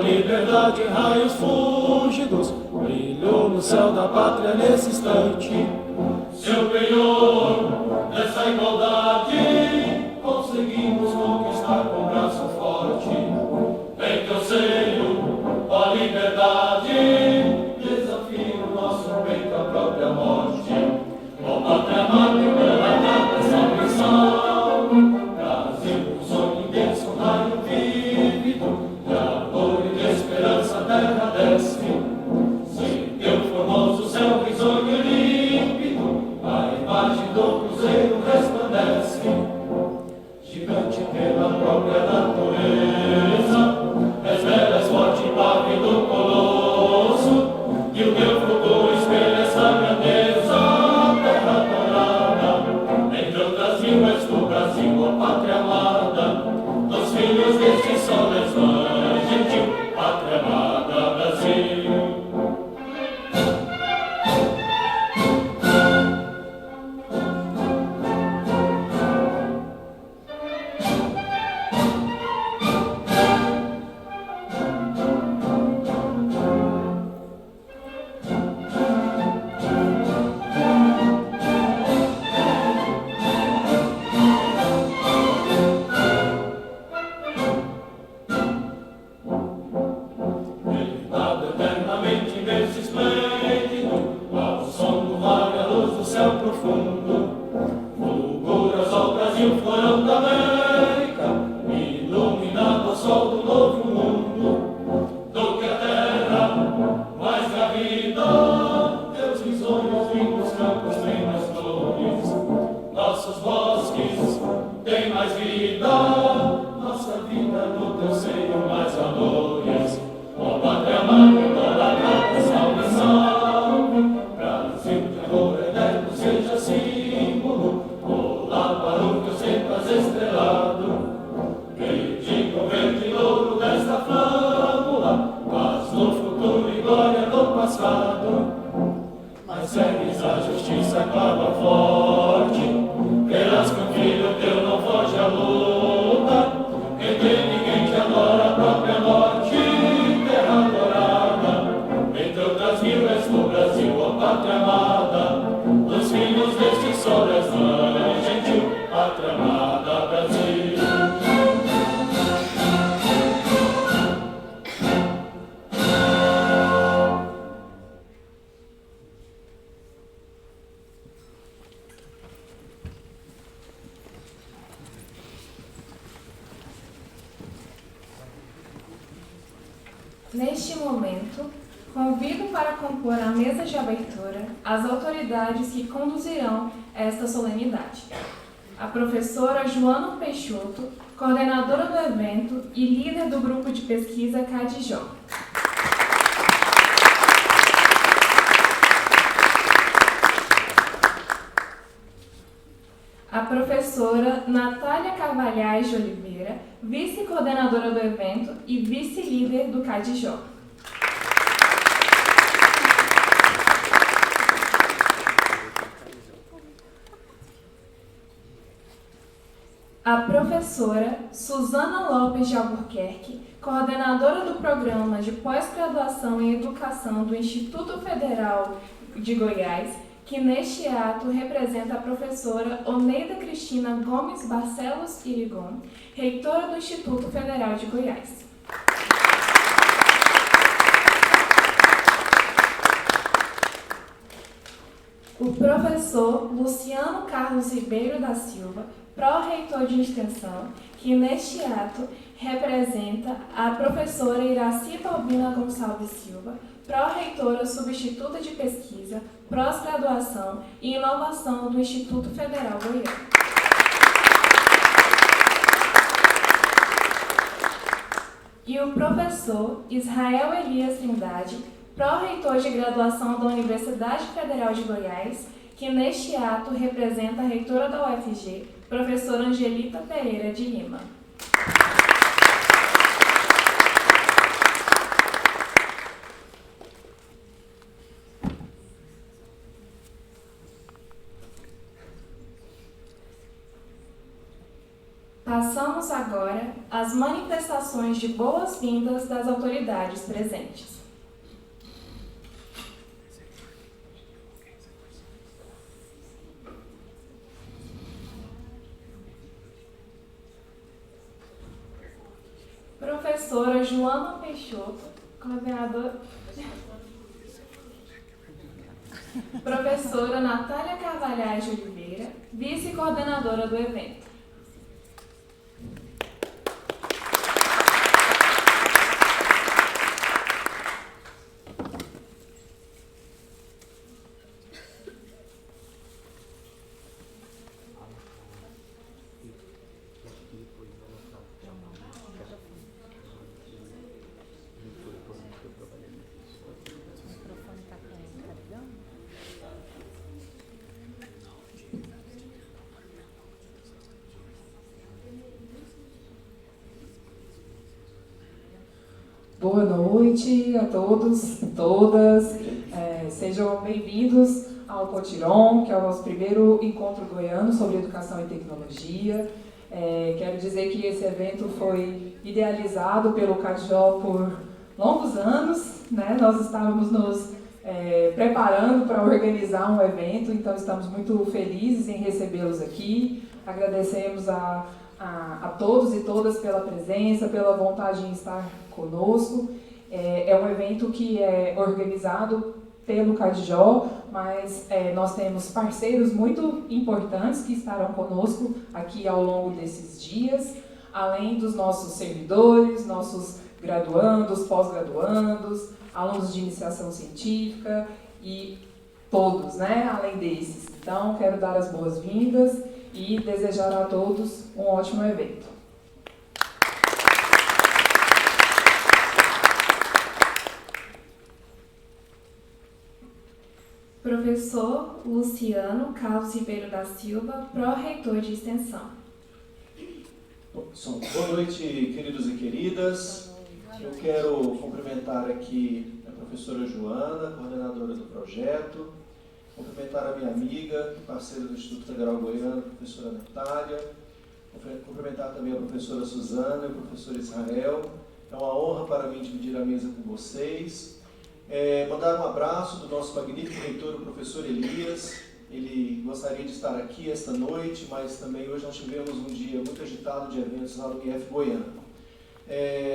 liberdade em raios fúlgidos brilhou no céu da pátria nesse instante. Seu penhor dessa igualdade conseguimos conquistar com braço forte. Em teu seio, ó liberdade, desafio o nosso peito à própria morte. Ó pátria amada e bela essa missão, Brasil, um sonho imenso, um raio vívido, de amor e de esperança a terra desce. Sem teu formoso céu risonho e límpido, a imagem do cruzeiro resplandece. Gigante pela própria natureza, esmeras forte pávido colosso, e o teu futuro espelha essa grandeza, terra dourada. Entre outras mil és do Brasil, ó pátria amada, dos filhos deste sol és mãe gentil, pátria amada Brasil. Neste momento, convido para compor a mesa de abertura as autoridades que conduzirão esta solenidade. A professora Joana Peixoto, coordenadora do evento e líder do grupo de pesquisa Cadijó. A professora Natália Carvalhais de Oliveira, vice-coordenadora do evento e vice-líder do Cadijó. A professora Suzana Lopes de Albuquerque, coordenadora do Programa de Pós-Graduação em Educação do Instituto Federal de Goiás, que neste ato representa a professora Oneida Cristina Gomes Barcelos Irigon, reitora do Instituto Federal de Goiás. O professor Luciano Carlos Ribeiro da Silva, pró-reitor de extensão, que neste ato representa a professora Iraci Balbina Gonçalves Silva, pró-reitora substituta de pesquisa, pós-graduação e inovação do Instituto Federal Goiano. E o professor Israel Elias Trindade, pró-reitor de graduação da Universidade Federal de Goiás, que neste ato representa a reitora da UFG, professora Angelita Pereira de Lima. Passamos agora as manifestações de boas-vindas das autoridades presentes. Professora Joana Peixoto, coordenadora. Professora Natália Carvalhais de Oliveira, vice-coordenadora do evento. Boa noite a todos e todas. Sejam bem-vindos ao Potiron, que é o nosso primeiro encontro goiano sobre educação e tecnologia. Quero dizer que esse evento foi idealizado pelo CADJO por longos anos, né? Nós estávamos nos preparando para organizar um evento, então estamos muito felizes em recebê-los aqui. Agradecemos a todos e todas pela presença, pela vontade em estar conosco. É um evento que é organizado pelo CADJO, mas nós temos parceiros muito importantes que estarão conosco aqui ao longo desses dias, além dos nossos servidores, nossos graduandos, pós-graduandos, alunos de iniciação científica e todos, né, além desses. Então, quero dar as boas-vindas e desejar a todos um ótimo evento. Professor Luciano Carlos Ribeiro da Silva, pró-reitor de Extensão. Boa noite, queridos e queridas. Eu quero cumprimentar aqui a professora Joana, coordenadora do projeto, cumprimentar a minha amiga, parceira do Instituto Federal Goiano, a professora Natália, cumprimentar também a professora Suzana e o professor Israel. É uma honra para mim dividir a mesa com vocês. Mandar um abraço do nosso magnífico reitor, o professor Elias. Ele gostaria de estar aqui esta noite, mas também hoje nós tivemos um dia muito agitado de eventos lá no IF Goiânia.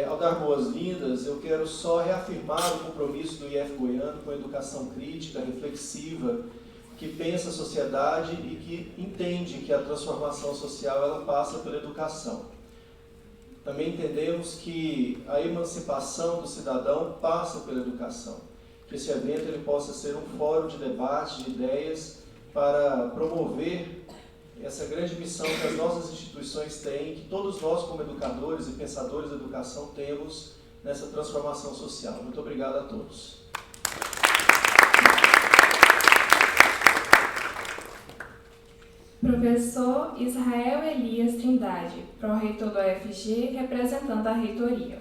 Ao dar boas-vindas, eu quero só reafirmar o compromisso do IF Goiano com a educação crítica, reflexiva, que pensa a sociedade e que entende que a transformação social ela passa pela educação. Também entendemos que a emancipação do cidadão passa pela educação, que esse evento ele possa ser um fórum de debate, de ideias, para promover essa grande missão que as nossas instituições têm, que todos nós como educadores e pensadores da educação temos nessa transformação social. Muito obrigado a todos. Professor Israel Elias Trindade, pró-reitor do UFG, representando a reitoria.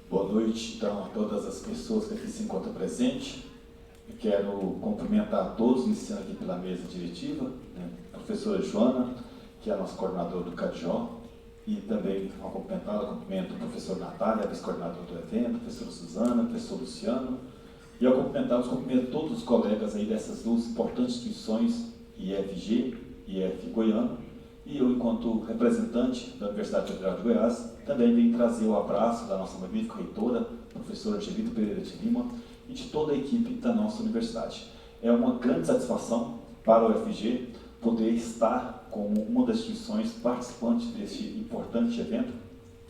Boa noite, então, a todas as pessoas que aqui se encontram presentes. Eu quero cumprimentar todos, iniciando aqui pela mesa diretiva, né? A professora Joana, que é a nossa coordenadora do CADJO, e também, ao cumprimentá-la, cumprimento o professor Natália, vice-coordenador do evento, a professora Suzana, o professor Luciano, e ao cumprimentá-los, cumprimento todos os colegas aí dessas duas importantes instituições, IFG e IF Goiano, e eu, enquanto representante da Universidade Federal de Goiás, também venho trazer o abraço da nossa magnífica reitora, professora Angelita Pereira de Lima, e de toda a equipe da nossa universidade. É uma grande satisfação para o UFG poder estar como uma das instituições participantes deste importante evento.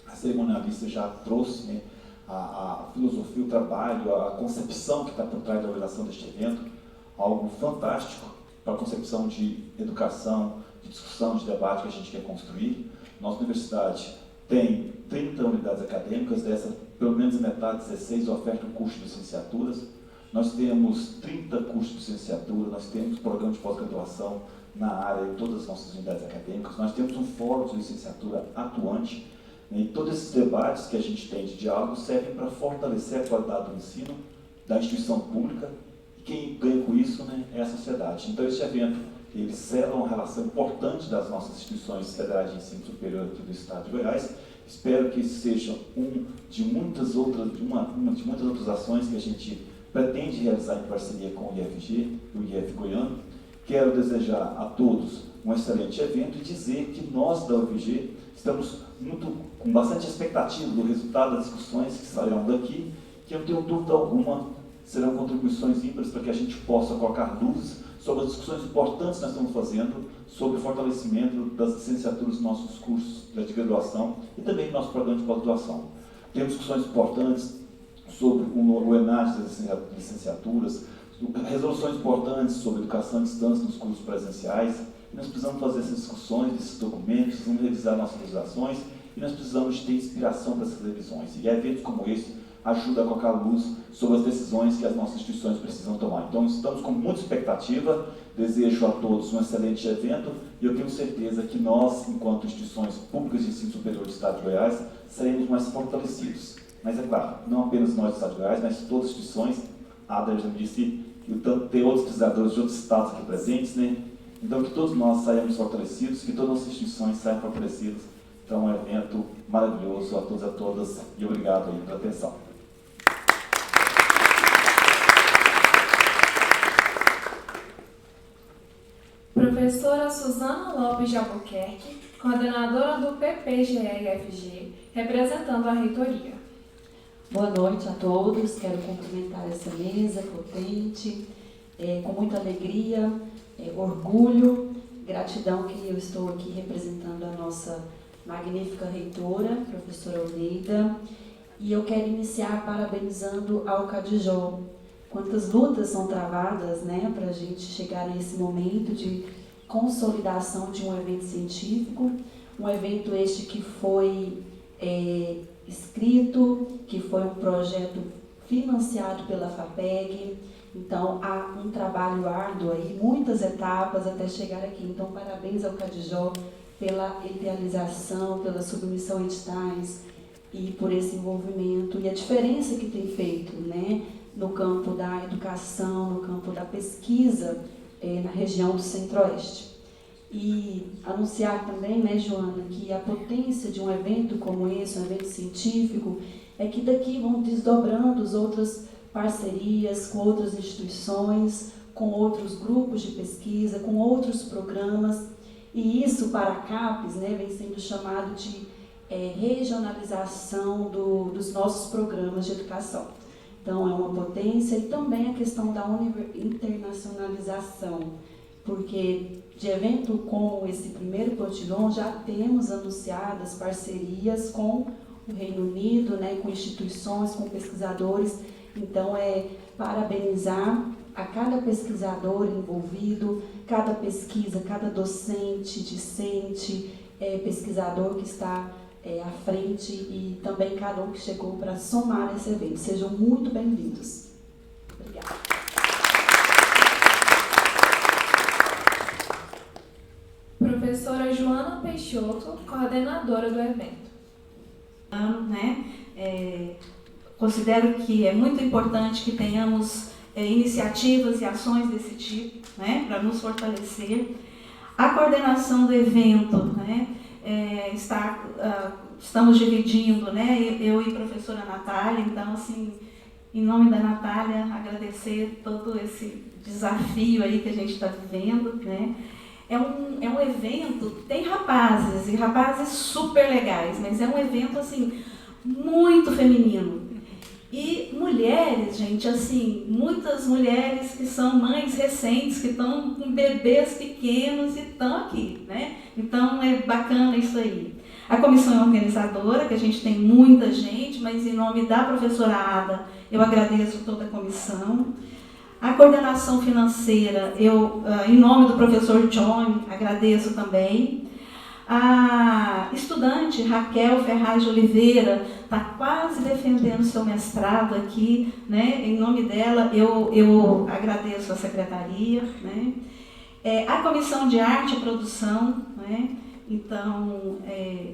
A cerimonialista já trouxe, né, a filosofia, o trabalho, a concepção que está por trás da organização deste evento, algo fantástico para a concepção de educação, de discussão, de debate que a gente quer construir. Nossa universidade tem 30 unidades acadêmicas, dessas, pelo menos a metade, 16, ofertam curso de licenciaturas. Nós temos 30 cursos de licenciatura, nós temos programa de pós-graduação na área em todas as nossas unidades acadêmicas, nós temos um fórum de licenciatura atuante, né, e todos esses debates que a gente tem de diálogo servem para fortalecer a qualidade do ensino da instituição pública, e quem ganha com isso, né, é a sociedade. Então, esse evento eles selam uma relação importante das nossas instituições federais de ensino superior aqui do Estado de Goiás. Espero que isso seja uma de muitas outras ações que a gente pretende realizar em parceria com o IFG e o IF Goiano. Quero desejar a todos um excelente evento e dizer que nós da UFG estamos com bastante expectativa do resultado das discussões que sairão daqui, que eu não tenho dúvida alguma serão contribuições ímpares para que a gente possa colocar luz sobre as discussões importantes que nós estamos fazendo sobre o fortalecimento das licenciaturas dos nossos cursos de graduação e também do nosso programa de pós-graduação. Temos discussões importantes sobre o ENAD das licenciaturas, resoluções importantes sobre educação à distância nos cursos presenciais. Nós precisamos fazer essas discussões, esses documentos, precisamos revisar nossas legislações e nós precisamos ter inspiração para essas revisões. E eventos como esse ajudam a colocar luz sobre as decisões que as nossas instituições precisam tomar. Então, estamos com muita expectativa, desejo a todos um excelente evento e eu tenho certeza que nós, enquanto instituições públicas de ensino superior do Estado de Goiás, seremos mais fortalecidos. Mas é claro, não apenas nós do Estado de Goiás, mas todas as instituições. A Ada já me disse que tem outros pesquisadores de outros estados aqui presentes, né? Então, que todos nós saímos fortalecidos, que todas as nossas instituições saiam fortalecidas. Então, é um evento maravilhoso a todos e a todas e obrigado aí pela atenção. Professora Suzana Lopes de Albuquerque, coordenadora do PPGE-IFG, representando a reitoria. Boa noite a todos, quero cumprimentar essa mesa potente, com muita alegria, orgulho, gratidão que eu estou aqui representando a nossa magnífica reitora, professora Oneida, e eu quero iniciar parabenizando ao Cadijó. Quantas lutas são travadas, né, para a gente chegar nesse momento de consolidação de um evento científico, um evento este que foi escrito, que foi um projeto financiado pela FAPEG. Então, há um trabalho árduo aí, muitas etapas até chegar aqui. Então, parabéns ao Cadijó pela idealização, pela submissão a editais e por esse envolvimento e a diferença que tem feito, né, no campo da educação, no campo da pesquisa na região do Centro-Oeste. E anunciar também, né, Joana, que a potência de um evento como esse, um evento científico, é que daqui vão desdobrando as outras parcerias com outras instituições, com outros grupos de pesquisa, com outros programas, e isso para a CAPES, né, vem sendo chamado de regionalização dos nossos programas de educação. Então, é uma potência e também a questão da internacionalização, porque de evento como esse primeiro Potilon já temos anunciadas parcerias com o Reino Unido, né, com instituições, com pesquisadores. Então, parabenizar a cada pesquisador envolvido, cada pesquisa, cada docente, discente, pesquisador que está à frente e também cada um que chegou para somar esse evento. Sejam muito bem-vindos. Obrigada. Professora Joana Peixoto, coordenadora do evento. Considero que é muito importante que tenhamos iniciativas e ações desse tipo, né, para nos fortalecer. A coordenação do evento, né, estamos dividindo, né, eu e a professora Natália, então, assim, em nome da Natália, agradecer todo esse desafio aí que a gente está vivendo, né. É um evento, tem rapazes, e rapazes super legais, mas é um evento, assim, muito feminino. E mulheres, gente, assim, muitas mulheres que são mães recentes, que estão com bebês pequenos e estão aqui, né? Então, é bacana isso aí. A comissão organizadora, que a gente tem muita gente, mas em nome da professora Ada, eu agradeço toda a comissão. A coordenação financeira, eu, em nome do professor John, agradeço também. A estudante Raquel Ferraz de Oliveira está quase defendendo seu mestrado aqui, né? Em nome dela, eu agradeço a secretaria, né? A Comissão de Arte e Produção, né? Então,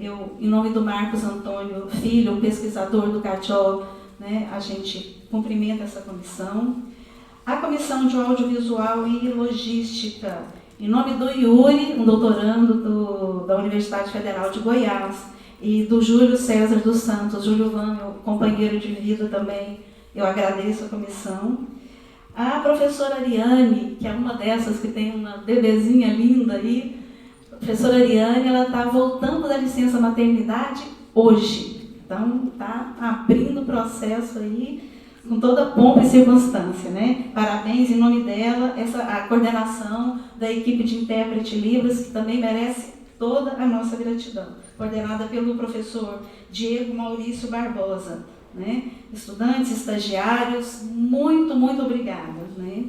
eu, em nome do Marcos Antônio Filho, pesquisador do CATIO, né? A gente cumprimenta essa comissão. A Comissão de Audiovisual e Logística, Em nome do Yuri, um doutorando da Universidade Federal de Goiás, e do Júlio César dos Santos, Júlio Van, meu companheiro de vida também, eu agradeço a comissão. A professora Ariane, que é uma dessas que tem uma bebezinha linda aí, a professora Ariane, ela está voltando da licença maternidade hoje. Então, está abrindo o processo aí com toda a pompa e circunstância, né? Parabéns em nome dela, a coordenação da equipe de intérprete Libras, que também merece toda a nossa gratidão, coordenada pelo professor Diego Maurício Barbosa, né? Estudantes, estagiários, muito, muito obrigada, né?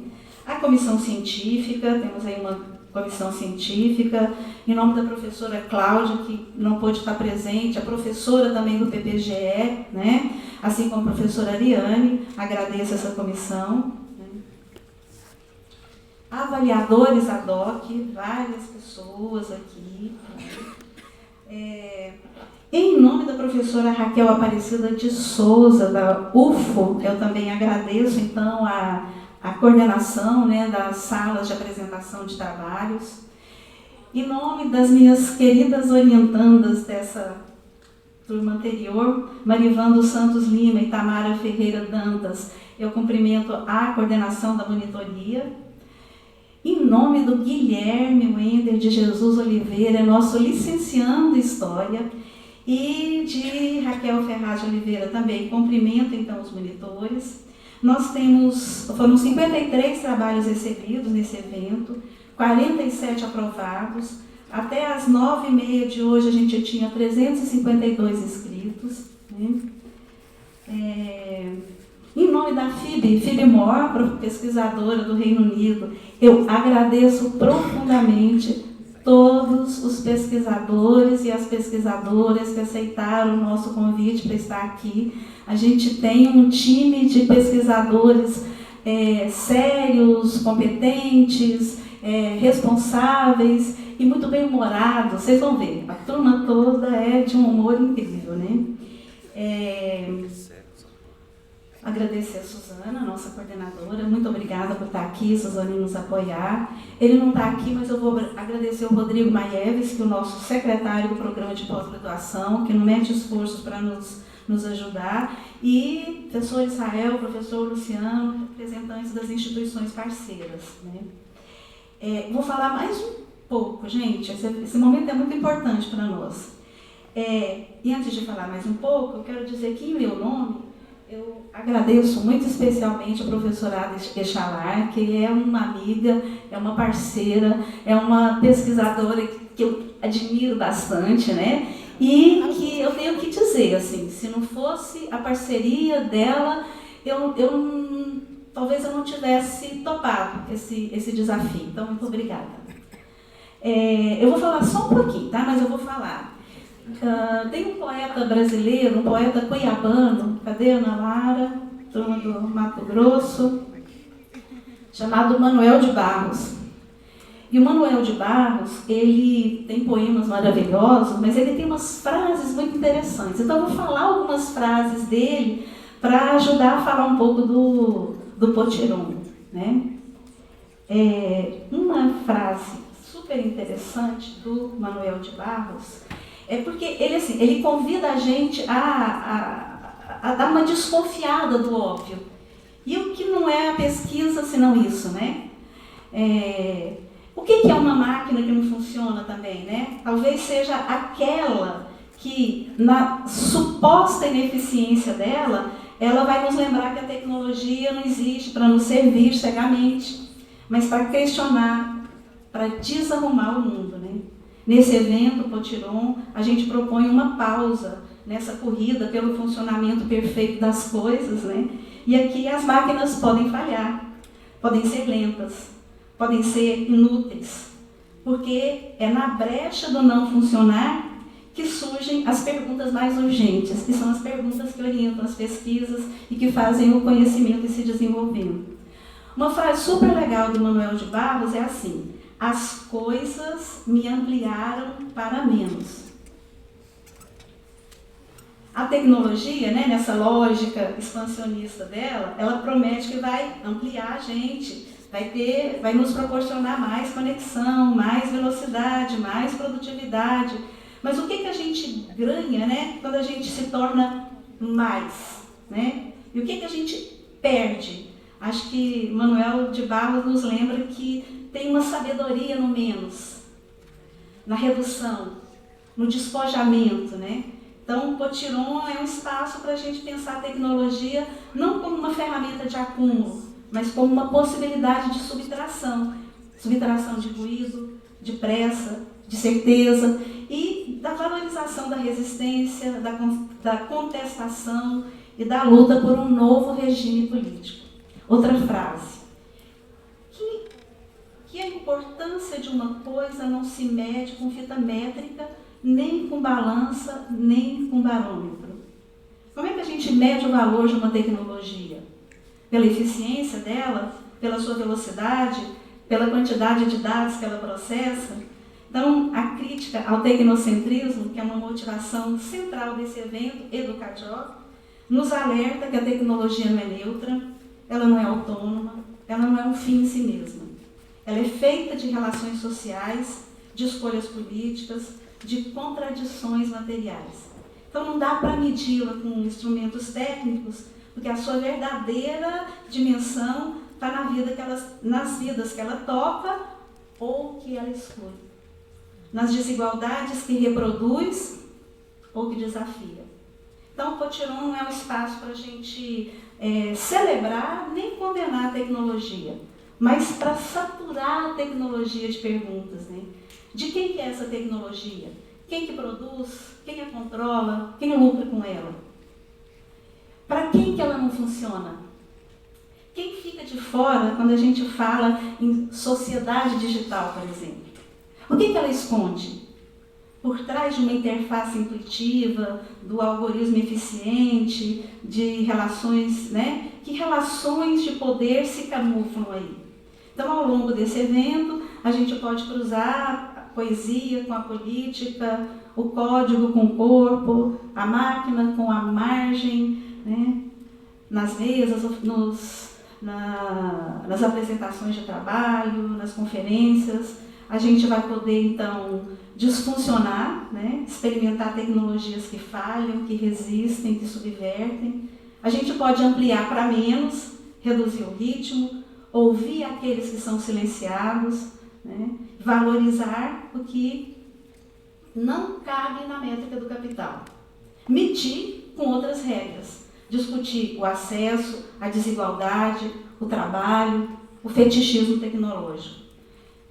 A comissão científica, temos aí uma comissão científica, em nome da professora Cláudia, que não pôde estar presente, a professora também do PPGE, né? Assim como a professora Ariane, agradeço essa comissão. Avaliadores ad hoc, várias pessoas aqui. Em nome da professora Raquel Aparecida de Souza, da UFO, eu também agradeço, então, a coordenação, né, das salas de apresentação de trabalhos. Em nome das minhas queridas orientandas dessa turma anterior, Marivando Santos Lima e Tamara Ferreira Dantas, eu cumprimento a coordenação da monitoria. Em nome do Guilherme Wender de Jesus Oliveira, nosso licenciando em História, e de Raquel Ferraz de Oliveira também, cumprimento então os monitores. Foram 53 trabalhos recebidos nesse evento, 47 aprovados. Até às 9h30 de hoje a gente tinha 352 inscritos, né? Em nome da Phoebe Moore, pesquisadora do Reino Unido, eu agradeço profundamente todos os pesquisadores e as pesquisadoras que aceitaram o nosso convite para estar aqui. A gente tem um time de pesquisadores sérios, competentes, responsáveis e muito bem-humorados. Vocês vão ver, a turma toda é de um humor incrível, né? Agradecer a Suzana, nossa coordenadora. Muito obrigada por estar aqui, Suzana, e nos apoiar. Ele não está aqui, mas eu vou agradecer o Rodrigo Maieves, que é o nosso secretário do programa de pós-graduação, que não mete esforços para nos ajudar. E o professor Israel, o professor Luciano, representantes das instituições parceiras, né? Vou falar mais um pouco, gente. Esse momento é muito importante para nós. E antes de falar mais um pouco, eu quero dizer que, em meu nome, eu agradeço muito especialmente a professora Ada Echalar, que é uma amiga, é uma parceira, é uma pesquisadora que eu admiro bastante, né? E que eu tenho que dizer, assim, se não fosse a parceria dela, talvez eu não tivesse topado esse desafio. Então, muito obrigada. Eu vou falar só um pouquinho, tá? Mas eu vou falar. Tem um poeta brasileiro, um poeta cuiabano, cadê a Ana Lara, turma do Mato Grosso, chamado Manuel de Barros. E o Manuel de Barros, ele tem poemas maravilhosos, mas ele tem umas frases muito interessantes. Então, eu vou falar algumas frases dele para ajudar a falar um pouco do Potiron, né? Uma frase super interessante do Manuel de Barros porque ele convida a gente a dar uma desconfiada do óbvio. E o que não é a pesquisa, senão isso, né? O que é uma máquina que não funciona também, né? Talvez seja aquela que, na suposta ineficiência dela, ela vai nos lembrar que a tecnologia não existe para nos servir cegamente, mas para questionar, para desarrumar o mundo, né? Nesse evento, Potiron, a gente propõe uma pausa nessa corrida pelo funcionamento perfeito das coisas, né? E aqui as máquinas podem falhar, podem ser lentas, podem ser inúteis, porque é na brecha do não funcionar que surgem as perguntas mais urgentes, que são as perguntas que orientam as pesquisas e que fazem o conhecimento ir se desenvolvendo. Uma frase super legal do Manuel de Barros é assim: as coisas me ampliaram para menos. A tecnologia, né, nessa lógica expansionista dela, ela promete que vai ampliar a gente vai nos proporcionar mais conexão, mais velocidade, mais produtividade. Mas o que a gente ganha, né, quando a gente se torna mais, né? E o que a gente perde? Acho que Manuel de Barros nos lembra que tem uma sabedoria no menos, na redução, no despojamento, né? Então, o Potiron é um espaço para a gente pensar a tecnologia não como uma ferramenta de acúmulo, mas como uma possibilidade de subtração de ruído, de pressa, de certeza e da valorização da resistência, da contestação e da luta por um novo regime político. Outra frase. Que a importância de uma coisa não se mede com fita métrica, nem com balança, nem com barômetro. Como é que a gente mede o valor de uma tecnologia? Pela eficiência dela, pela sua velocidade, pela quantidade de dados que ela processa? Então, a crítica ao tecnocentrismo, que é uma motivação central desse evento, Educajó, nos alerta que a tecnologia não é neutra, ela não é autônoma, ela não é um fim em si mesma. Ela é feita de relações sociais, de escolhas políticas, de contradições materiais. Então, não dá para medi-la com instrumentos técnicos, porque a sua verdadeira dimensão está nas vidas que ela toca ou que ela exclui, nas desigualdades que reproduz ou que desafia. Então, o Potiron não é um espaço para a gente celebrar nem condenar a tecnologia, mas para saturar a tecnologia de perguntas, né? De quem que é essa tecnologia? Quem que produz? Quem a controla? Quem lucra com ela? Para quem que ela não funciona? Quem fica de fora quando a gente fala em sociedade digital, por exemplo? O que ela esconde? Por trás de uma interface intuitiva, do algoritmo eficiente, de relações, né? Que relações de poder se camuflam aí? Então, ao longo desse evento, a gente pode cruzar a poesia com a política, o código com o corpo, a máquina com a margem, né? Nas mesas, nas apresentações de trabalho, nas conferências. A gente vai poder, então, desfuncionar, né? Experimentar tecnologias que falham, que resistem, que subvertem. A gente pode ampliar para menos, reduzir o ritmo, ouvir aqueles que são silenciados, né? Valorizar o que não cabe na métrica do capital. Medir com outras regras. Discutir o acesso, a desigualdade, o trabalho, o fetichismo tecnológico.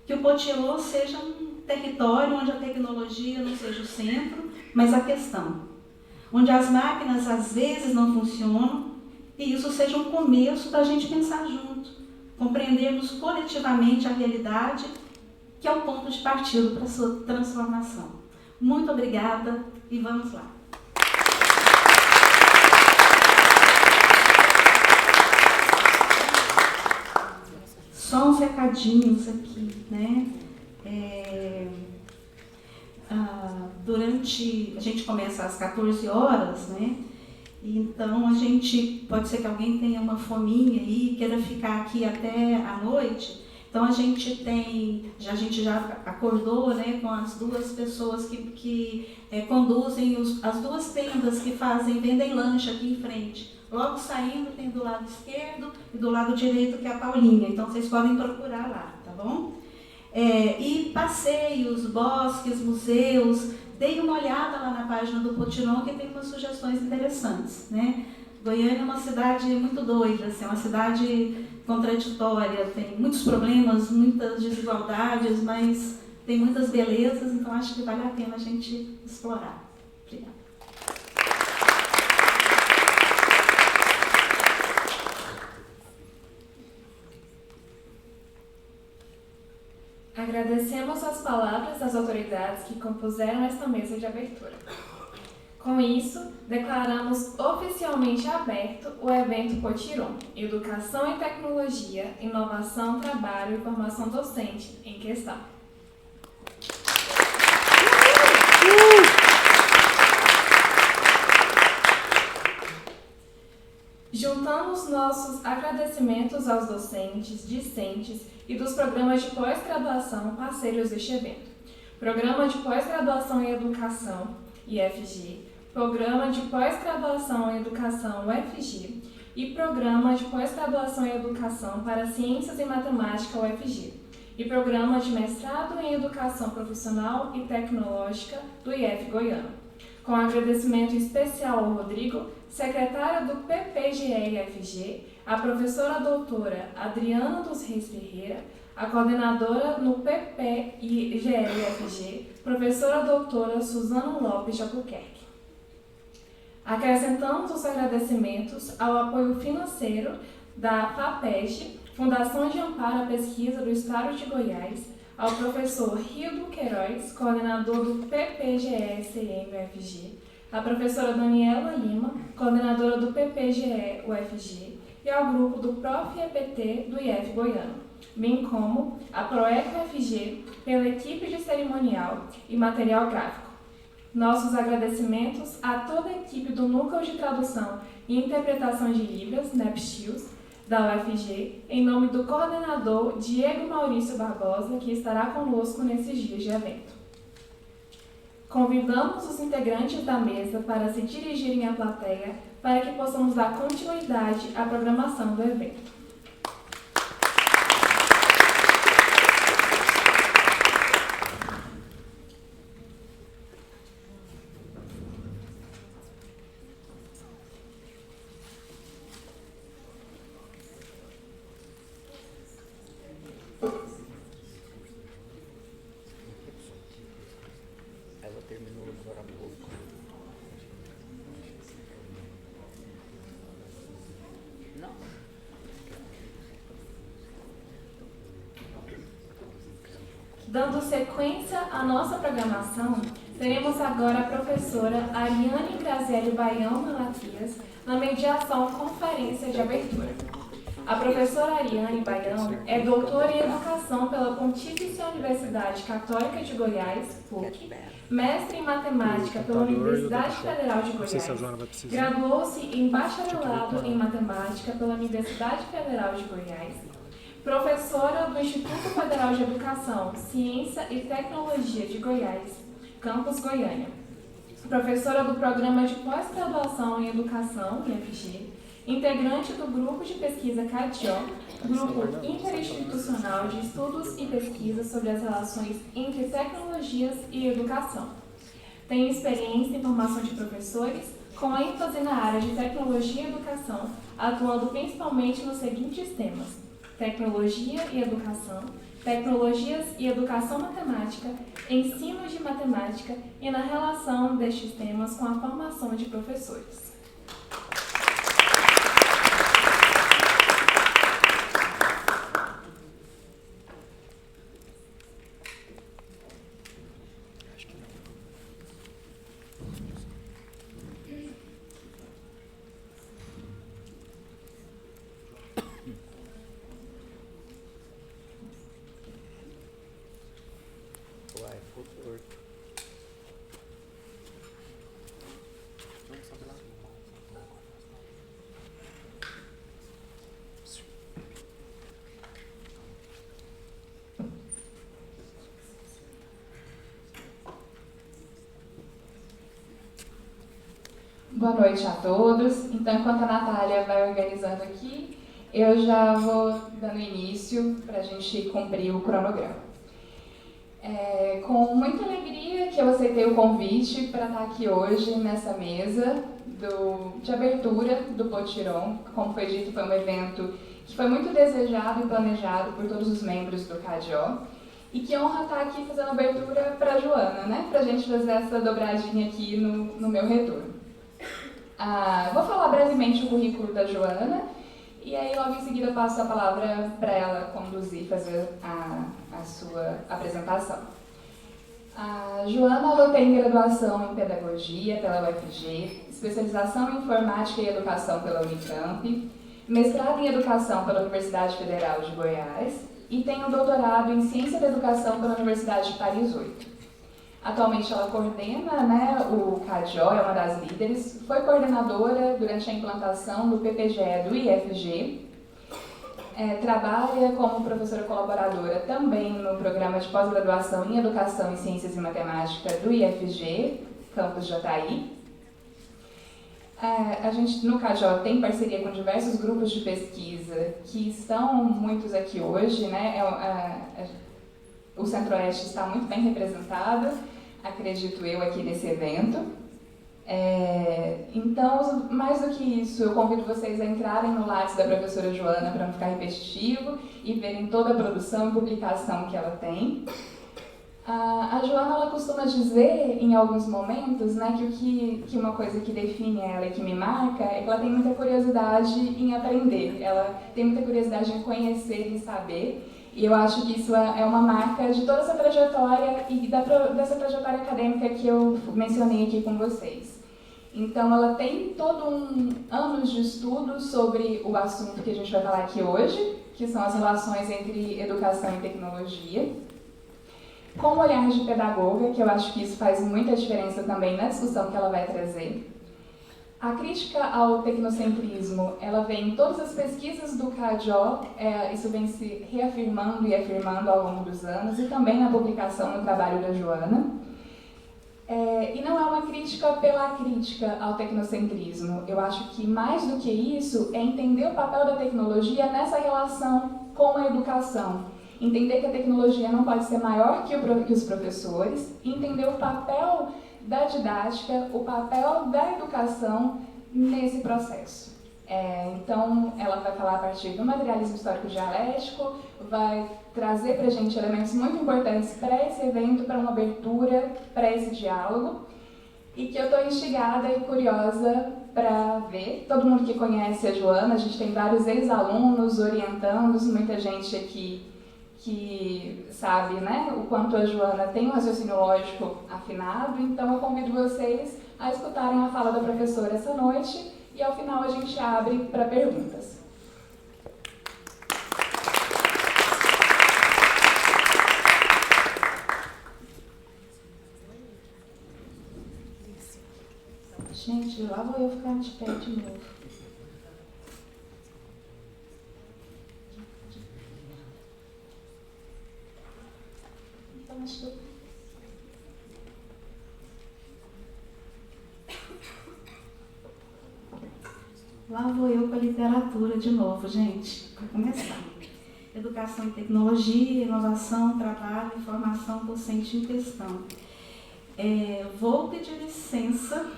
Que o Potiron seja um território onde a tecnologia não seja o centro, mas a questão. Onde as máquinas às vezes não funcionam e isso seja um começo para a gente pensar junto, compreendermos coletivamente a realidade, que é o ponto de partida para a sua transformação. Muito obrigada e vamos lá. Só uns recadinhos aqui, né? A gente começa às 14 horas, né? Então, pode ser que alguém tenha uma fominha aí, queira ficar aqui até a noite. Então, a gente já acordou, né, com as duas pessoas que conduzem as duas tendas que vendem lanche aqui em frente. Logo saindo, tem do lado esquerdo e do lado direito, que é a Paulinha. Então, vocês podem procurar lá, tá bom? E passeios, bosques, museus, deem uma olhada lá na página do Potiron, que tem umas sugestões interessantes, né? Goiânia é uma cidade muito doida, assim, é uma cidade contraditória, tem muitos problemas, muitas desigualdades, mas tem muitas belezas, então acho que vale a pena a gente explorar. Obrigada. Agradecemos as palavras das autoridades que compuseram esta mesa de abertura. Com isso, declaramos oficialmente aberto o evento Potiron, Educação e Tecnologia, Inovação, Trabalho e Formação Docente, em questão. Juntamos nossos agradecimentos aos docentes, discentes e dos programas de pós-graduação parceiros deste evento. Programa de Pós-Graduação em Educação, IFG, Programa de Pós-Graduação em Educação, UFG, e Programa de Pós-Graduação em Educação para Ciências e Matemática, UFG, e Programa de Mestrado em Educação Profissional e Tecnológica do IF Goiano. Com agradecimento especial ao Rodrigo, secretário do PPGE-IFG, a professora doutora Adriana dos Reis Ferreira, a coordenadora no PPGE-IFG, professora doutora Suzana Lopes de Albuquerque. Acrescentamos os agradecimentos ao apoio financeiro da FAPEST, Fundação de Amparo à Pesquisa do Estado de Goiás, ao professor Rildo Queiroz, coordenador do PPGE-CM-UFG, a professora Daniela Lima, coordenadora do PPGE-UFG, e ao grupo do Prof-EPT do IF Goiano, bem como a PROEC-UFG pela equipe de cerimonial e material gráfico. Nossos agradecimentos a toda a equipe do Núcleo de Tradução e Interpretação de Libras, NEPSTILS, da UFG, em nome do coordenador Diego Maurício Barbosa, que estará conosco nesses dias de evento. Convidamos os integrantes da mesa para se dirigirem à plateia para que possamos dar continuidade à programação do evento. Ela terminou agora há pouco. Não. Dando sequência à nossa programação, teremos agora a professora Ariane Graziele Baião Malaquias na mediação Conferência de Abertura. A professora Ariane Baião é doutora em Educação pela Pontifícia Universidade Católica de Goiás, PUC, mestre em Matemática pela Universidade Federal de Goiás, graduou-se em Bacharelado em Matemática pela Universidade Federal de Goiás, professora do Instituto Federal de Educação, Ciência e Tecnologia de Goiás, Campus Goiânia, professora do Programa de Pós-Graduação em Educação, IFG, integrante do Grupo de Pesquisa CADIO, Grupo Interinstitucional de Estudos e Pesquisas sobre as Relações entre Tecnologias e Educação. Tem experiência em formação de professores, com ênfase na área de Tecnologia e Educação, atuando principalmente nos seguintes temas: Tecnologia e Educação, Tecnologias e Educação Matemática, Ensino de Matemática e na relação destes temas com a formação de professores. Uai, ficou torto. Boa noite a todos. Então, enquanto a Natália vai organizando aqui, eu já vou dando início para a gente cumprir o cronograma. Com muita alegria que eu aceitei o convite para estar aqui hoje nessa mesa de abertura do Potiron. Como foi dito, foi um evento que foi muito desejado e planejado por todos os membros do CADIO. E que honra estar aqui fazendo abertura para a Joana, né? Para a gente fazer essa dobradinha aqui no meu retorno. Vou falar brevemente o currículo da Joana e aí logo em seguida eu passo a palavra para ela conduzir, fazer a sua apresentação. A Joana ela tem graduação em Pedagogia pela UFG, especialização em Informática e Educação pela Unicamp, mestrado em Educação pela Universidade Federal de Goiás e tem um doutorado em Ciência da Educação pela Universidade de Paris 8. Atualmente ela coordena, né, o CADJO, é uma das líderes, foi coordenadora durante a implantação do PPGE do IFG, trabalha como professora colaboradora também no programa de pós-graduação em Educação em Ciências e Matemática do IFG, campus Jataí. A gente, no CADJO, tem parceria com diversos grupos de pesquisa que estão muitos aqui hoje, né? O Centro-Oeste está muito bem representado, acredito eu, aqui nesse evento. Então, mais do que isso, eu convido vocês a entrarem no Lattes da professora Joana para não ficar repetitivo e verem toda a produção e publicação que ela tem. A Joana, ela costuma dizer, em alguns momentos, né, que uma coisa que define ela e que me marca é que ela tem muita curiosidade em aprender, ela tem muita curiosidade em conhecer e saber, e eu acho que isso é uma marca de toda essa trajetória e dessa trajetória acadêmica que eu mencionei aqui com vocês. Então, ela tem anos de estudo sobre o assunto que a gente vai falar aqui hoje, que são as relações entre educação e tecnologia, com o olhar de pedagoga, que eu acho que isso faz muita diferença também na discussão que ela vai trazer. A crítica ao tecnocentrismo, ela vem em todas as pesquisas do CADJO, isso vem se reafirmando e afirmando ao longo dos anos, e também na publicação no trabalho da Joana. E não é uma crítica pela crítica ao tecnocentrismo. Eu acho que mais do que isso é entender o papel da tecnologia nessa relação com a educação. Entender que a tecnologia não pode ser maior que os professores, entender o papel da didática, o papel da educação nesse processo. Então, ela vai falar a partir do materialismo histórico dialético, vai trazer para a gente elementos muito importantes para esse evento, para uma abertura, para esse diálogo, e que eu estou instigada e curiosa para ver. Todo mundo que conhece a Joana, a gente tem vários ex-alunos, orientandos, muita gente aqui que sabe, né, o quanto a Joana tem um raciocínio lógico afinado, então eu convido vocês a escutarem a fala da professora essa noite e ao final a gente abre para perguntas. Gente, lá vou eu ficar de pé de novo. Lá vou eu com a literatura de novo, gente, para começar. Educação e tecnologia, inovação, trabalho e formação docente em questão. Vou pedir licença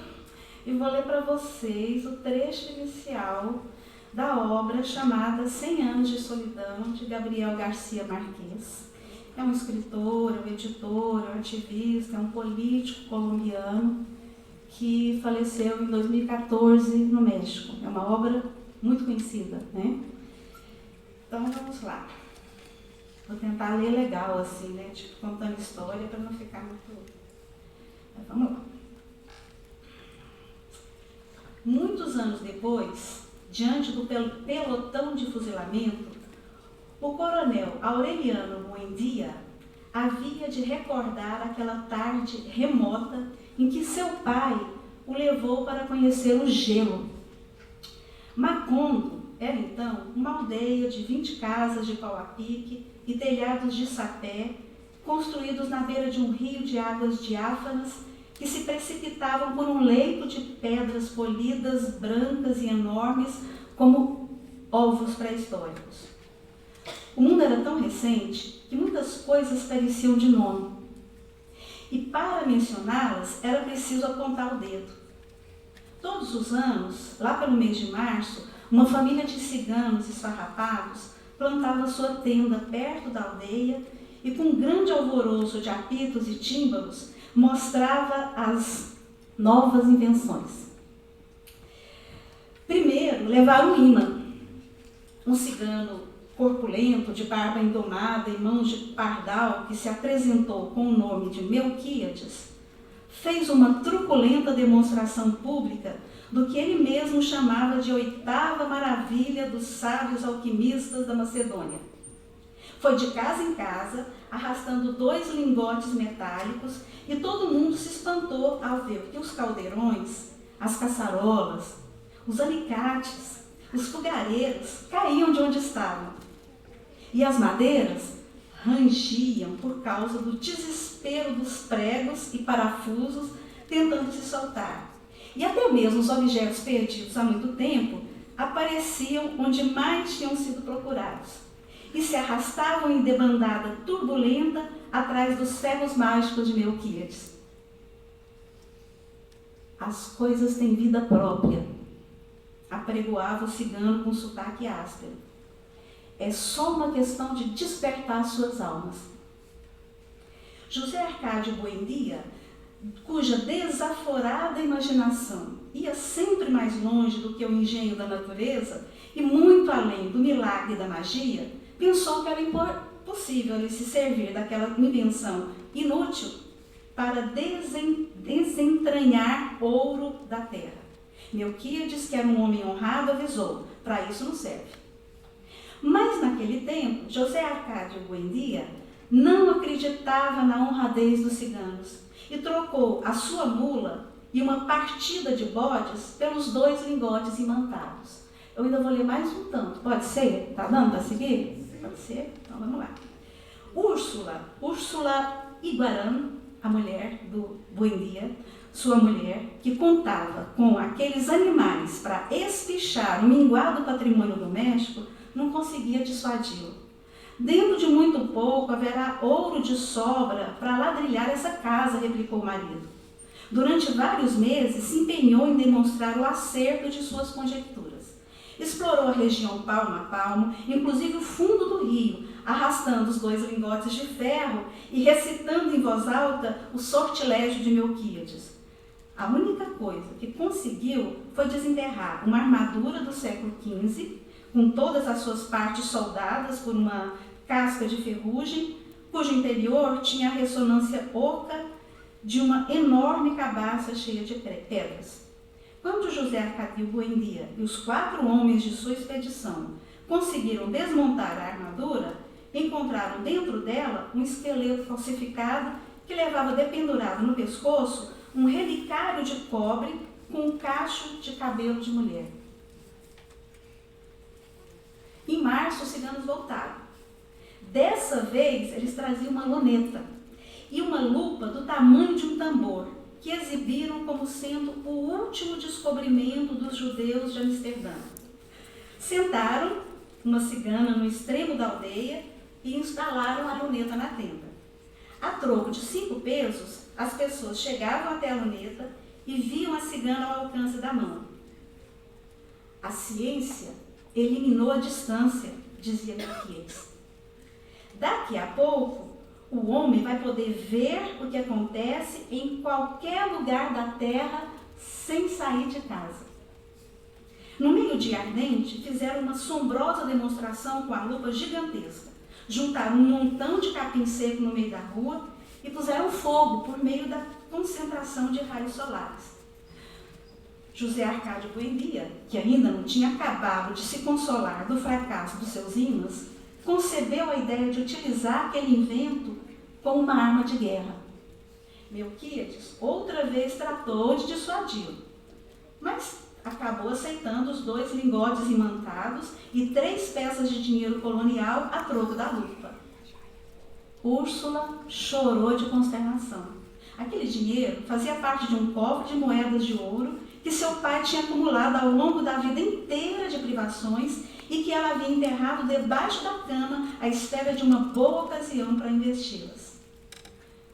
e vou ler para vocês o trecho inicial da obra chamada 100 anos de solidão, de Gabriel Garcia Marquez. É um escritor, é um editor, é um ativista, é um político colombiano que faleceu em 2014 no México. É uma obra muito conhecida, né? Então vamos lá. Vou tentar ler legal, assim, né? Tipo, contando história para não ficar muito... Mas vamos lá. Muitos anos depois, diante do pelotão de fuzilamento, o coronel Aureliano Buendia havia de recordar aquela tarde remota em que seu pai o levou para conhecer o gelo. Macondo era então uma aldeia de 20 casas de pau a pique e telhados de sapé, construídos na beira de um rio de águas diáfanas que se precipitavam por um leito de pedras polidas, brancas e enormes como ovos pré-históricos. O mundo era tão recente que muitas coisas pareciam de nono. E para mencioná-las era preciso apontar o dedo. Todos os anos, lá pelo mês de março, uma família de ciganos esfarrapados plantava sua tenda perto da aldeia e com um grande alvoroço de apitos e tímbalos mostrava as novas invenções. Primeiro, levaram o imã, um cigano corpulento, de barba endomada e mãos de pardal, que se apresentou com o nome de Melquíades, fez uma truculenta demonstração pública do que ele mesmo chamava de 8ª maravilha dos sábios alquimistas da Macedônia. Foi de casa em casa, arrastando 2 lingotes metálicos, e todo mundo se espantou ao ver que os caldeirões, as caçarolas, os alicates, os fogareiros caíam de onde estavam. E as madeiras rangiam por causa do desespero dos pregos e parafusos tentando se soltar. E até mesmo os objetos perdidos há muito tempo apareciam onde mais tinham sido procurados e se arrastavam em debandada turbulenta atrás dos ferros mágicos de Melquíades. As coisas têm vida própria, apregoava o cigano com sotaque áspero. É só uma questão de despertar suas almas. José Arcádio Buendia, cuja desaforada imaginação ia sempre mais longe do que o engenho da natureza e muito além do milagre da magia, pensou que era impossível ele se servir daquela invenção inútil para desentranhar ouro da terra. Melquíades, que era um homem honrado, avisou: para isso não serve. Mas naquele tempo, José Arcádio Buendia não acreditava na honradez dos ciganos e trocou a sua mula e uma partida de bodes pelos 2 lingotes imantados. Eu ainda vou ler mais um tanto, pode ser? Tá dando para seguir? Pode ser? Então vamos lá. Úrsula Iguarã, a mulher do Buendia, sua mulher, que contava com aqueles animais para espichar o minguado patrimônio doméstico, não conseguia dissuadi-lo. Dentro de muito pouco haverá ouro de sobra para ladrilhar essa casa, replicou o marido. Durante vários meses se empenhou em demonstrar o acerto de suas conjecturas. Explorou a região palmo a palmo, inclusive o fundo do rio, arrastando os 2 lingotes de ferro e recitando em voz alta o sortilégio de Melquíades. A única coisa que conseguiu foi desenterrar uma armadura do século XV, com todas as suas partes soldadas por uma casca de ferrugem, cujo interior tinha a ressonância oca de uma enorme cabaça cheia de pedras. Quando José Arcádio Buendia e os 4 homens de sua expedição conseguiram desmontar a armadura, encontraram dentro dela um esqueleto falsificado que levava dependurado no pescoço um relicário de cobre com um cacho de cabelo de mulher. Em março, os ciganos voltaram. Dessa vez, eles traziam uma luneta e uma lupa do tamanho de um tambor, que exibiram como sendo o último descobrimento dos judeus de Amsterdã. Sentaram uma cigana no extremo da aldeia e instalaram a luneta na tenda. A troco de 5 pesos, as pessoas chegavam até a luneta e viam a cigana ao alcance da mão. A ciência eliminou a distância, dizia Melquíades. Daqui a pouco, o homem vai poder ver o que acontece em qualquer lugar da terra sem sair de casa. No meio-dia ardente, fizeram uma assombrosa demonstração com a lupa gigantesca. Juntaram um montão de capim seco no meio da rua e puseram fogo por meio da concentração de raios solares. José Arcádio Buendia, que ainda não tinha acabado de se consolar do fracasso dos seus hinos, concebeu a ideia de utilizar aquele invento como uma arma de guerra. Melquíades outra vez tratou de dissuadi-lo, mas acabou aceitando os 2 lingotes imantados e 3 peças de dinheiro colonial a troco da lupa. Úrsula chorou de consternação. Aquele dinheiro fazia parte de um cofre de moedas de ouro que seu pai tinha acumulado ao longo da vida inteira de privações e que ela havia enterrado debaixo da cama à espera de uma boa ocasião para investi-las.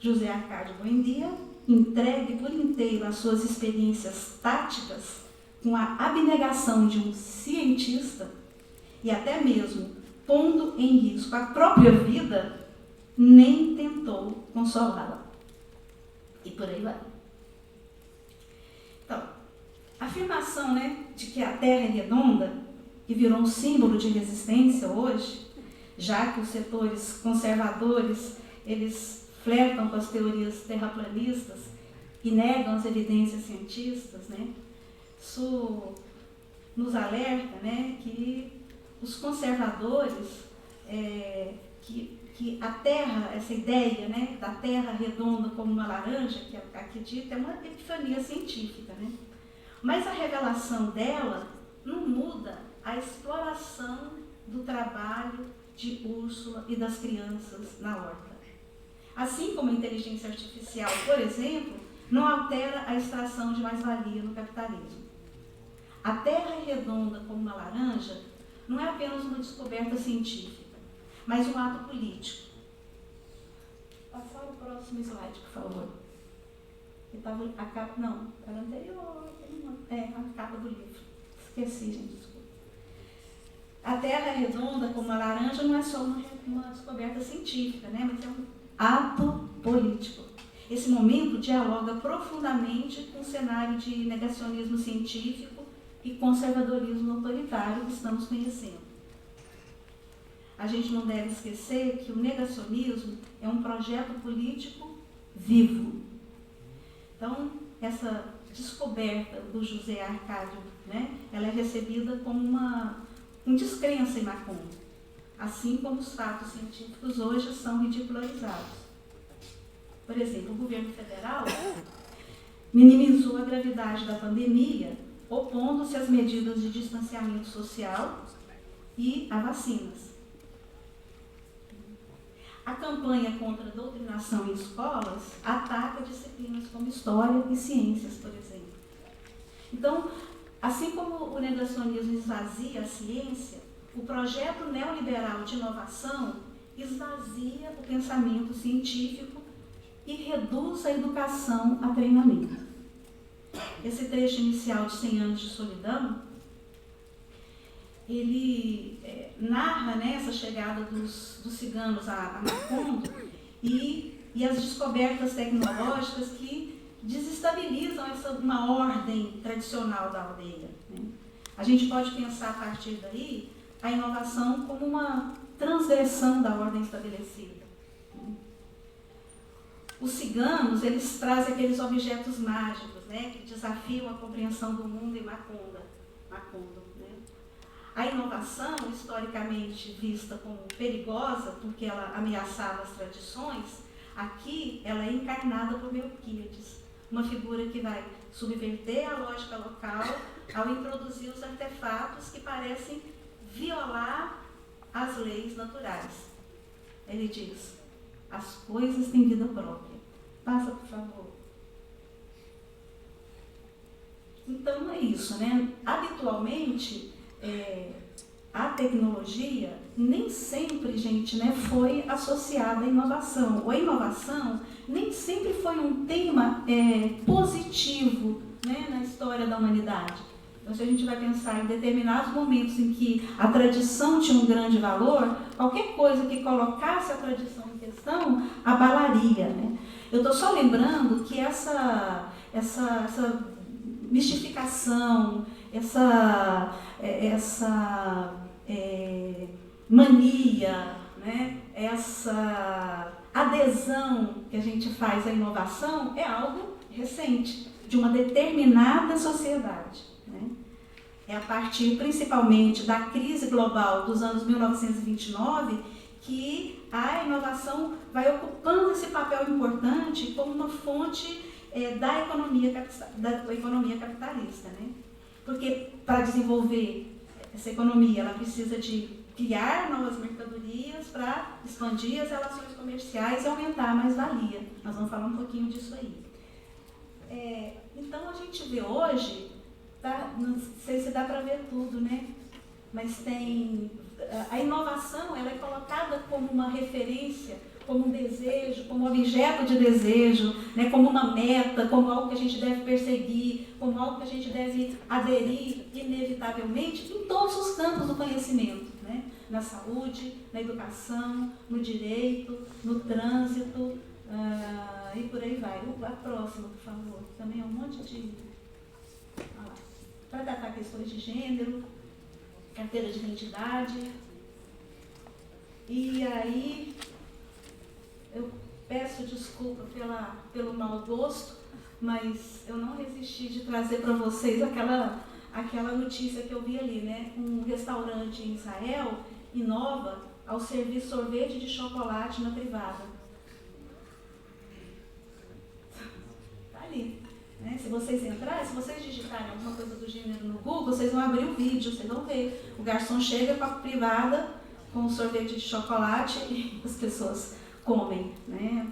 José Arcádio Buendia, entregue por inteiro às suas experiências táticas, com a abnegação de um cientista e até mesmo pondo em risco a própria vida, nem tentou consolá-la. E por aí vai. Então, a afirmação, de que a Terra é redonda, que virou um símbolo de resistência hoje, já que os setores conservadores, eles flertam com as teorias terraplanistas e negam as evidências cientistas, Isso nos alerta, que os conservadores, que a Terra, essa ideia, né, da Terra redonda como uma laranja, que aqui dita, é uma epifania científica, né? Mas a revelação dela não muda a exploração do trabalho de Úrsula e das crianças na horta. Assim como a inteligência artificial, por exemplo, não altera a extração de mais-valia no capitalismo. A Terra redonda como uma laranja não é apenas uma descoberta científica, mas um ato político. Passar o próximo slide, por favor. A capa, não, era anterior, a capa do livro. Esqueci, gente, desculpa. A Terra redonda como uma laranja não é só uma descoberta científica, né, mas é um ato político. Esse momento dialoga profundamente com o cenário de negacionismo científico e conservadorismo autoritário que estamos conhecendo. A gente não deve esquecer que o negacionismo é um projeto político vivo. Então, essa descoberta do José Arcádio, né, ela é recebida como uma descrença em Macomb, assim como os fatos científicos hoje são ridicularizados. Por exemplo, o governo federal minimizou a gravidade da pandemia, opondo-se às medidas de distanciamento social e a vacinas. A campanha contra a doutrinação em escolas ataca disciplinas como história e ciências, por exemplo. Então, assim como o negacionismo esvazia a ciência, o projeto neoliberal de inovação esvazia o pensamento científico e reduz a educação a treinamento. Esse trecho inicial de 100 anos de solidão, ele narra, né, essa chegada dos ciganos a Macondo e as descobertas tecnológicas que desestabilizam uma ordem tradicional da aldeia, né? A gente pode pensar a partir daí a inovação como uma transgressão da ordem estabelecida. Os ciganos, eles trazem aqueles objetos mágicos, né, que desafiam a compreensão do mundo em Macondo, né? A inovação, historicamente vista como perigosa, porque ela ameaçava as tradições, aqui ela é encarnada por Melquíades, uma figura que vai subverter a lógica local ao introduzir os artefatos que parecem violar as leis naturais. Ele diz: as coisas têm vida própria. Passa, por favor. Então é isso, né? Habitualmente, a tecnologia nem sempre, gente, né, foi associada à inovação. Ou a inovação nem sempre foi um tema positivo, né, na história da humanidade. Então, se a gente vai pensar em determinados momentos em que a tradição tinha um grande valor, qualquer coisa que colocasse a tradição em questão abalaria, né? Eu estou só lembrando que essa mistificação, essa mania, né, essa adesão que a gente faz à inovação é algo recente, de uma determinada sociedade, né? É a partir principalmente da crise global dos anos 1929 que a inovação vai ocupando esse papel importante como uma fonte da economia capitalista, né? Porque para desenvolver essa economia, ela precisa de criar novas mercadorias para expandir as relações comerciais e aumentar a mais-valia. Nós vamos falar um pouquinho disso aí. Então, a gente vê hoje, tá, não sei se dá para ver tudo, né? Mas tem a inovação, ela é colocada como uma referência, como um desejo, como objeto de desejo, né, como uma meta, como algo que a gente deve perseguir, como algo que a gente deve aderir inevitavelmente em todos os campos do conhecimento, né? Na saúde, na educação, no direito, no trânsito, e por aí vai. A próxima, por favor. Também é um monte de... para tratar questões de gênero, carteira de identidade. E aí, eu peço desculpa pelo mau gosto, mas eu não resisti de trazer para vocês aquela notícia que eu vi ali, né? Um restaurante em Israel inova ao servir sorvete de chocolate na privada. Está ali. Né? Se vocês entrarem, se vocês digitarem alguma coisa do gênero no Google, vocês vão abrir o vídeo, vocês vão ver. O garçom chega para a privada com um sorvete de chocolate e as pessoas comem. Né?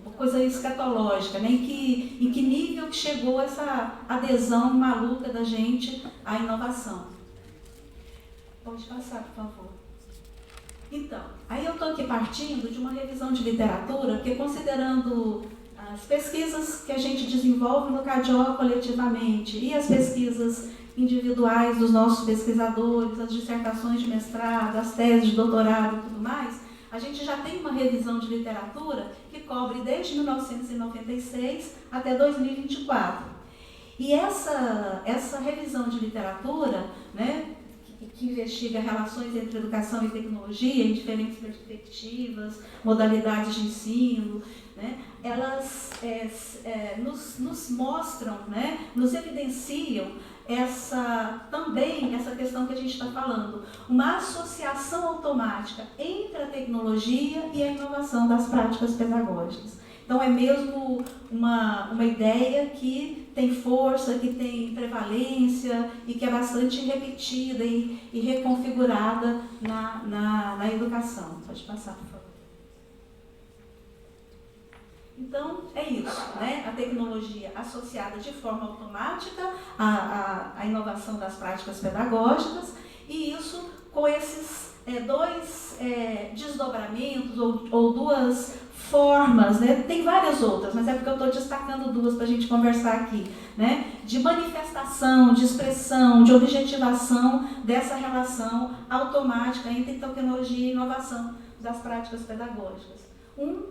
Uma coisa escatológica, né? Em que nível que chegou essa adesão maluca da gente à inovação. Pode passar, por favor. Então, aí eu estou aqui partindo de uma revisão de literatura, porque considerando as pesquisas que a gente desenvolve no CADIO coletivamente e as pesquisas individuais dos nossos pesquisadores, as dissertações de mestrado, as teses de doutorado e tudo mais, a gente já tem uma revisão de literatura que cobre desde 1996 até 2024. E essa revisão de literatura, né, que investiga relações entre educação e tecnologia em diferentes perspectivas, modalidades de ensino, né, elas nos mostram, né, nos evidenciam também essa questão que a gente está falando, uma associação automática entre a tecnologia e a inovação das práticas pedagógicas. Então, é mesmo uma ideia que tem força, que tem prevalência e que é bastante repetida e reconfigurada na educação. Pode passar, por favor. Então, é isso, né? A tecnologia associada de forma automática à inovação das práticas pedagógicas, e isso com esses dois desdobramentos ou duas formas, né? Tem várias outras, mas é porque eu estou destacando duas para a gente conversar aqui, né? De manifestação, de expressão, de objetivação dessa relação automática entre tecnologia e inovação das práticas pedagógicas.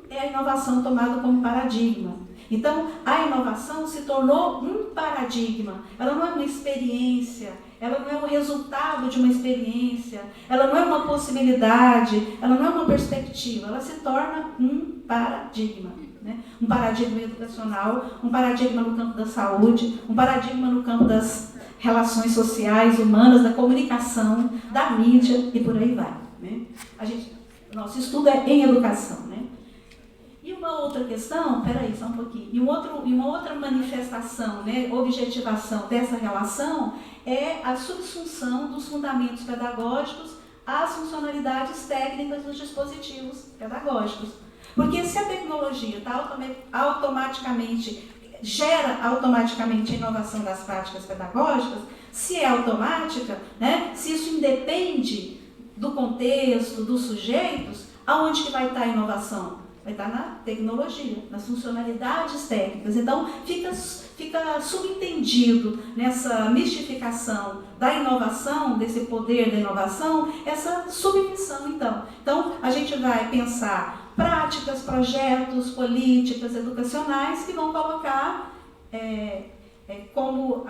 É a inovação tomada como paradigma. Então, a inovação se tornou um paradigma. Ela não é uma experiência, ela não é o resultado de uma experiência, ela não é uma possibilidade, ela não é uma perspectiva, ela se torna um paradigma. Né? Um paradigma educacional, um paradigma no campo da saúde, um paradigma no campo das relações sociais, humanas, da comunicação, da mídia e por aí vai. Né? Nosso estudo é em educação. Né? E uma outra questão, peraí, só um pouquinho, e uma outra manifestação, né, objetivação dessa relação é a subsunção dos fundamentos pedagógicos às funcionalidades técnicas dos dispositivos pedagógicos. Porque se a tecnologia gera automaticamente a inovação das práticas pedagógicas, se é automática, né, se isso independe do contexto, dos sujeitos, aonde que vai estar a inovação? Vai estar na tecnologia, nas funcionalidades técnicas. Então, fica subentendido nessa mistificação da inovação, desse poder da inovação, essa submissão, então. Então, a gente vai pensar práticas, projetos, políticas educacionais que vão colocar como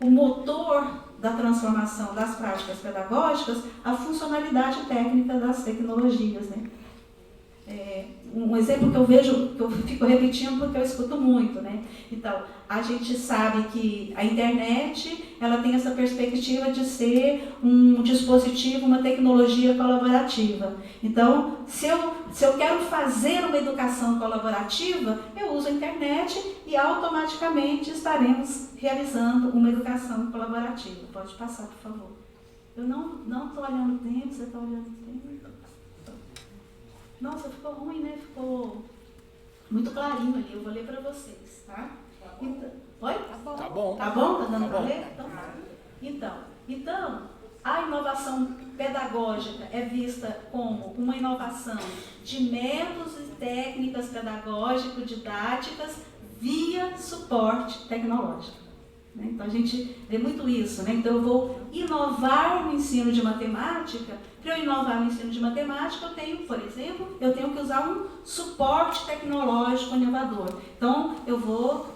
o motor da transformação das práticas pedagógicas a funcionalidade técnica das tecnologias, né? Um exemplo que eu vejo, que eu fico repetindo porque eu escuto muito, né? Então, a gente sabe que a internet, ela tem essa perspectiva de ser um dispositivo, uma tecnologia colaborativa. Então, se eu quero fazer uma educação colaborativa, eu uso a internet e automaticamente estaremos realizando uma educação colaborativa. Pode passar, por favor. Eu não estou olhando o tempo, você está olhando o tempo? Nossa, ficou ruim, né? Ficou muito clarinho ali. Eu vou ler para vocês, tá? Então, oi? Tá bom. Tá bom? Tá dando para ler? Então, a inovação pedagógica é vista como uma inovação de métodos e técnicas pedagógico-didáticas via suporte tecnológico. Então, a gente vê muito isso. Né? Então, eu vou inovar no ensino de matemática. Para eu inovar no ensino de matemática, por exemplo, eu tenho que usar um suporte tecnológico inovador. Então, eu vou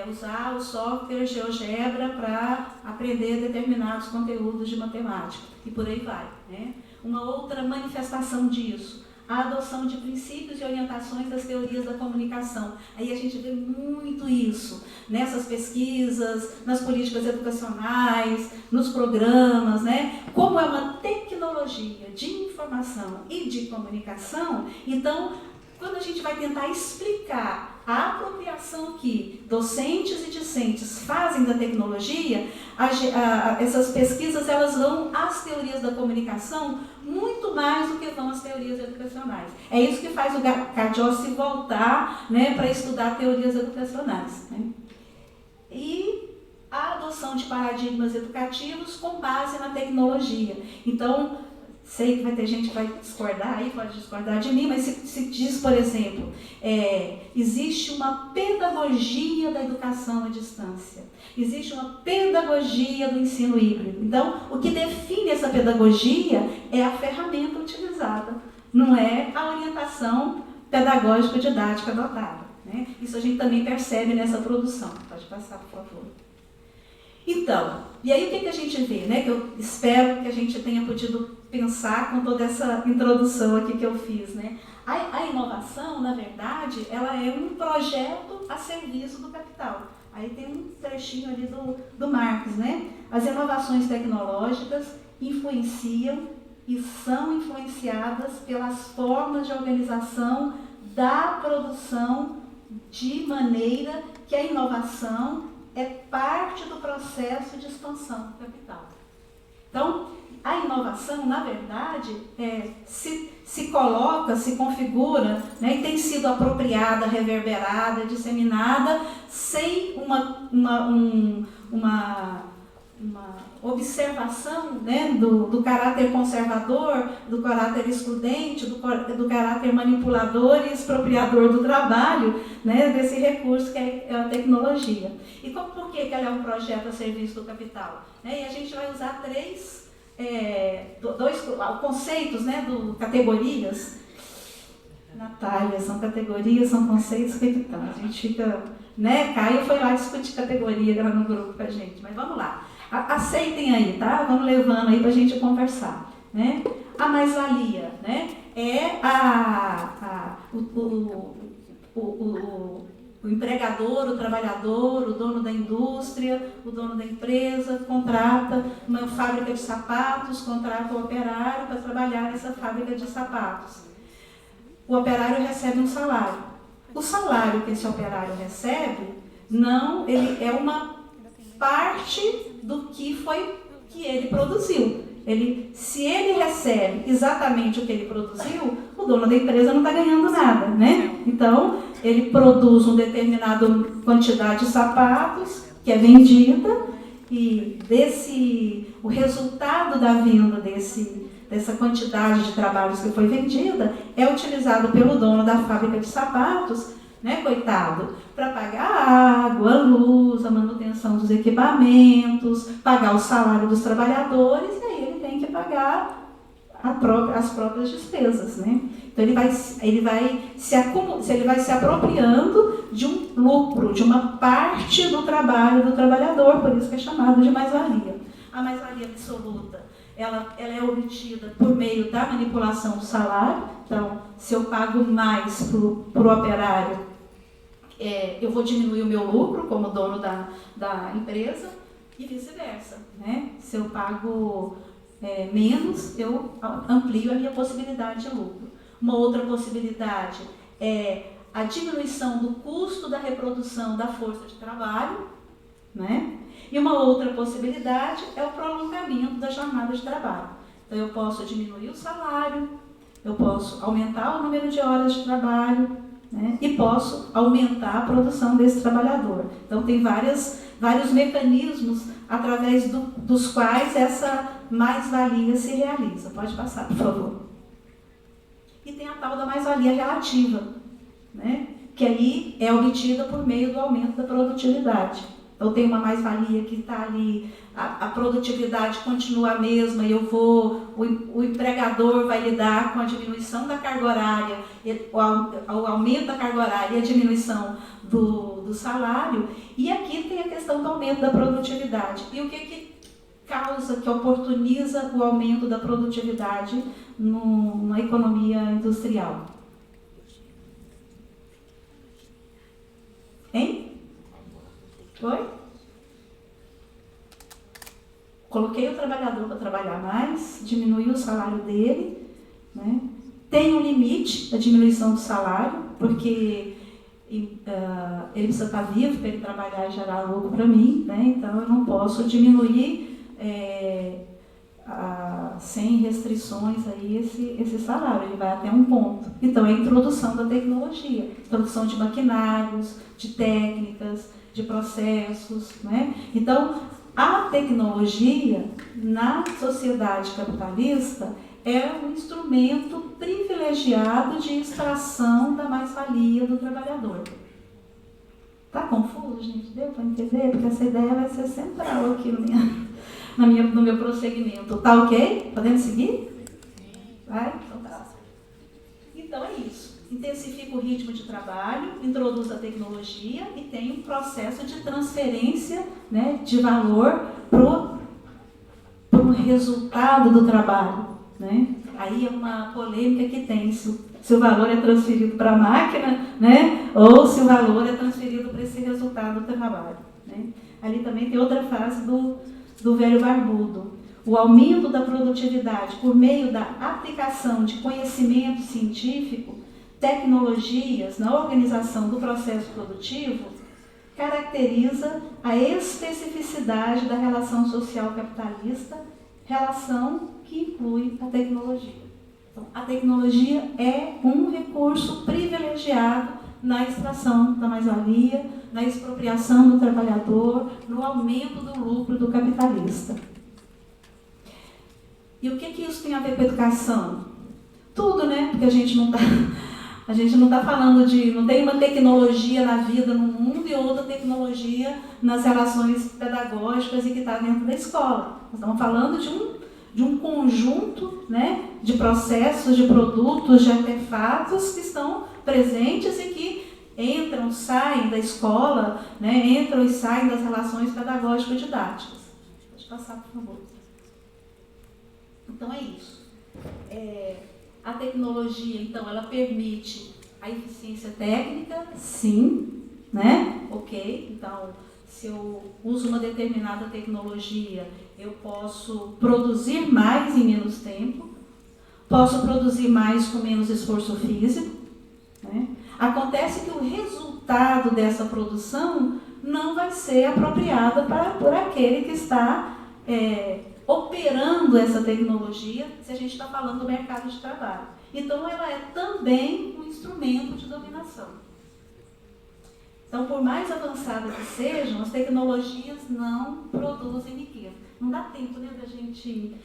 usar o software GeoGebra para aprender determinados conteúdos de matemática. E por aí vai. Né? Uma outra manifestação disso, a adoção de princípios e orientações das teorias da comunicação. Aí a gente vê muito isso nessas pesquisas, nas políticas educacionais, nos programas, né? Como é uma tecnologia tecnologia de informação e de comunicação, então, quando a gente vai tentar explicar a apropriação que docentes e discentes fazem da tecnologia, essas pesquisas elas vão às teorias da comunicação muito mais do que vão às teorias educacionais. É isso que faz o Cadió se voltar, né, para estudar teorias educacionais, né? E a adoção de paradigmas educativos com base na tecnologia. Então, sei que vai ter gente que vai discordar aí, pode discordar de mim, mas se diz, por exemplo, existe uma pedagogia da educação à distância, existe uma pedagogia do ensino híbrido. Então, o que define essa pedagogia é a ferramenta utilizada, não é a orientação pedagógico-didática adotada, né? Isso a gente também percebe nessa produção. Pode passar, por favor. Então, e aí o que a gente vê, né? Que eu espero que a gente tenha podido pensar com toda essa introdução aqui que eu fiz, né? A inovação, na verdade, ela é um projeto a serviço do capital. Aí tem um trechinho ali do Marx, né? As inovações tecnológicas influenciam e são influenciadas pelas formas de organização da produção, de maneira que a inovação é parte do processo de expansão do capital. Então, a inovação, na verdade, se coloca, se configura, né, e tem sido apropriada, reverberada, disseminada, sem uma observação, né, do caráter conservador, do caráter excludente, do caráter manipulador e expropriador do trabalho, né, desse recurso que é a tecnologia. E por que ela é um projeto a serviço do capital? E a gente vai usar dois conceitos, né, categorias. Natália, são categorias, são conceitos que estão. A gente fica, né? Caio foi lá discutir categoria lá no grupo com a gente, mas vamos lá. Aceitem aí, tá? Vamos levando aí para a gente conversar, né? A mais-valia, né? É o empregador, o trabalhador, o dono da indústria, o dono da empresa, contrata uma fábrica de sapatos, contrata um operário para trabalhar nessa fábrica de sapatos. O operário recebe um salário. O salário que esse operário recebe, ele é uma parte do que ele produziu. Se ele recebe exatamente o que ele produziu, o dono da empresa não está ganhando nada, né? Então, ele produz uma determinada quantidade de sapatos que é vendida e o resultado da venda dessa quantidade de trabalhos que foi vendida é utilizado pelo dono da fábrica de sapatos, né, coitado, para pagar a água, a luz, a manutenção dos equipamentos, pagar o salário dos trabalhadores, e aí ele tem que pagar as próprias despesas, né? Então ele vai se apropriando de um lucro, de uma parte do trabalho do trabalhador, por isso que é chamado de mais-valia. A mais-valia absoluta, ela é obtida por meio da manipulação do salário. Então, se eu pago mais para o operário, eu vou diminuir o meu lucro como dono da empresa e vice-versa, né? Se eu pago menos, eu amplio a minha possibilidade de lucro. Uma outra possibilidade é a diminuição do custo da reprodução da força de trabalho, né? E uma outra possibilidade é o prolongamento da jornada de trabalho. Então, eu posso diminuir o salário, eu posso aumentar o número de horas de trabalho, né? E posso aumentar a produção desse trabalhador. Então, tem vários mecanismos através dos quais essa mais-valia se realiza. Pode passar, por favor. E tem a tal da mais-valia relativa, né? Que aí é obtida por meio do aumento da produtividade. Então, tem uma mais-valia que está ali, a produtividade continua a mesma e o empregador vai lidar com a diminuição da carga horária, o aumento da carga horária e a diminuição do salário. E aqui tem a questão do aumento da produtividade. E o que causa, que oportuniza o aumento da produtividade na economia industrial? Hein? Oi? coloquei o trabalhador para trabalhar mais, diminuí o salário dele, né? Tem um limite da diminuição do salário, porque ele precisa estar vivo para ele trabalhar e gerar lucro para mim, né? Então eu não posso diminuir sem restrições aí esse salário, ele vai até um ponto. Então é a introdução da tecnologia, introdução de maquinários, de técnicas, de processos, né? Então a tecnologia na sociedade capitalista é um instrumento privilegiado de extração da mais-valia do trabalhador. Tá confuso, gente? Deu para entender? Porque essa ideia vai ser central aqui no meu prosseguimento. Tá ok? Podemos seguir? Vai? Então tá. Então é isso. Intensifica o ritmo de trabalho, introduz a tecnologia e tem um processo de transferência, né, de valor para o resultado do trabalho. Né? Aí é uma polêmica que tem, se o valor é transferido para a máquina, né? Ou se o valor é transferido para esse resultado do trabalho. Né? Ali também tem outra frase do velho barbudo. O aumento da produtividade por meio da aplicação de conhecimento científico, tecnologias na organização do processo produtivo, caracteriza a especificidade da relação social capitalista, relação que inclui a tecnologia. Então, a tecnologia é um recurso privilegiado na extração da mais-valia, na expropriação do trabalhador, no aumento do lucro do capitalista. E o que isso tem a ver com a educação? Tudo, né? Porque a gente não está falando não tem uma tecnologia na vida, no mundo, e outra tecnologia nas relações pedagógicas e que está dentro da escola. Nós estamos falando de um conjunto, né, de processos, de produtos, de artefatos que estão presentes e que entram, saem da escola, né, entram e saem das relações pedagógico-didáticas. Pode passar, por favor. Então é isso. A tecnologia, então, ela permite a eficiência técnica? Sim, né? Ok. Então, se eu uso uma determinada tecnologia, eu posso produzir mais em menos tempo, posso produzir mais com menos esforço físico. Né? Acontece que o resultado dessa produção não vai ser apropriado por aquele que está operando essa tecnologia, se a gente está falando do mercado de trabalho. Então, ela é também um instrumento de dominação. Então, por mais avançadas que sejam, as tecnologias não produzem riqueza. Não dá tempo, né, da gente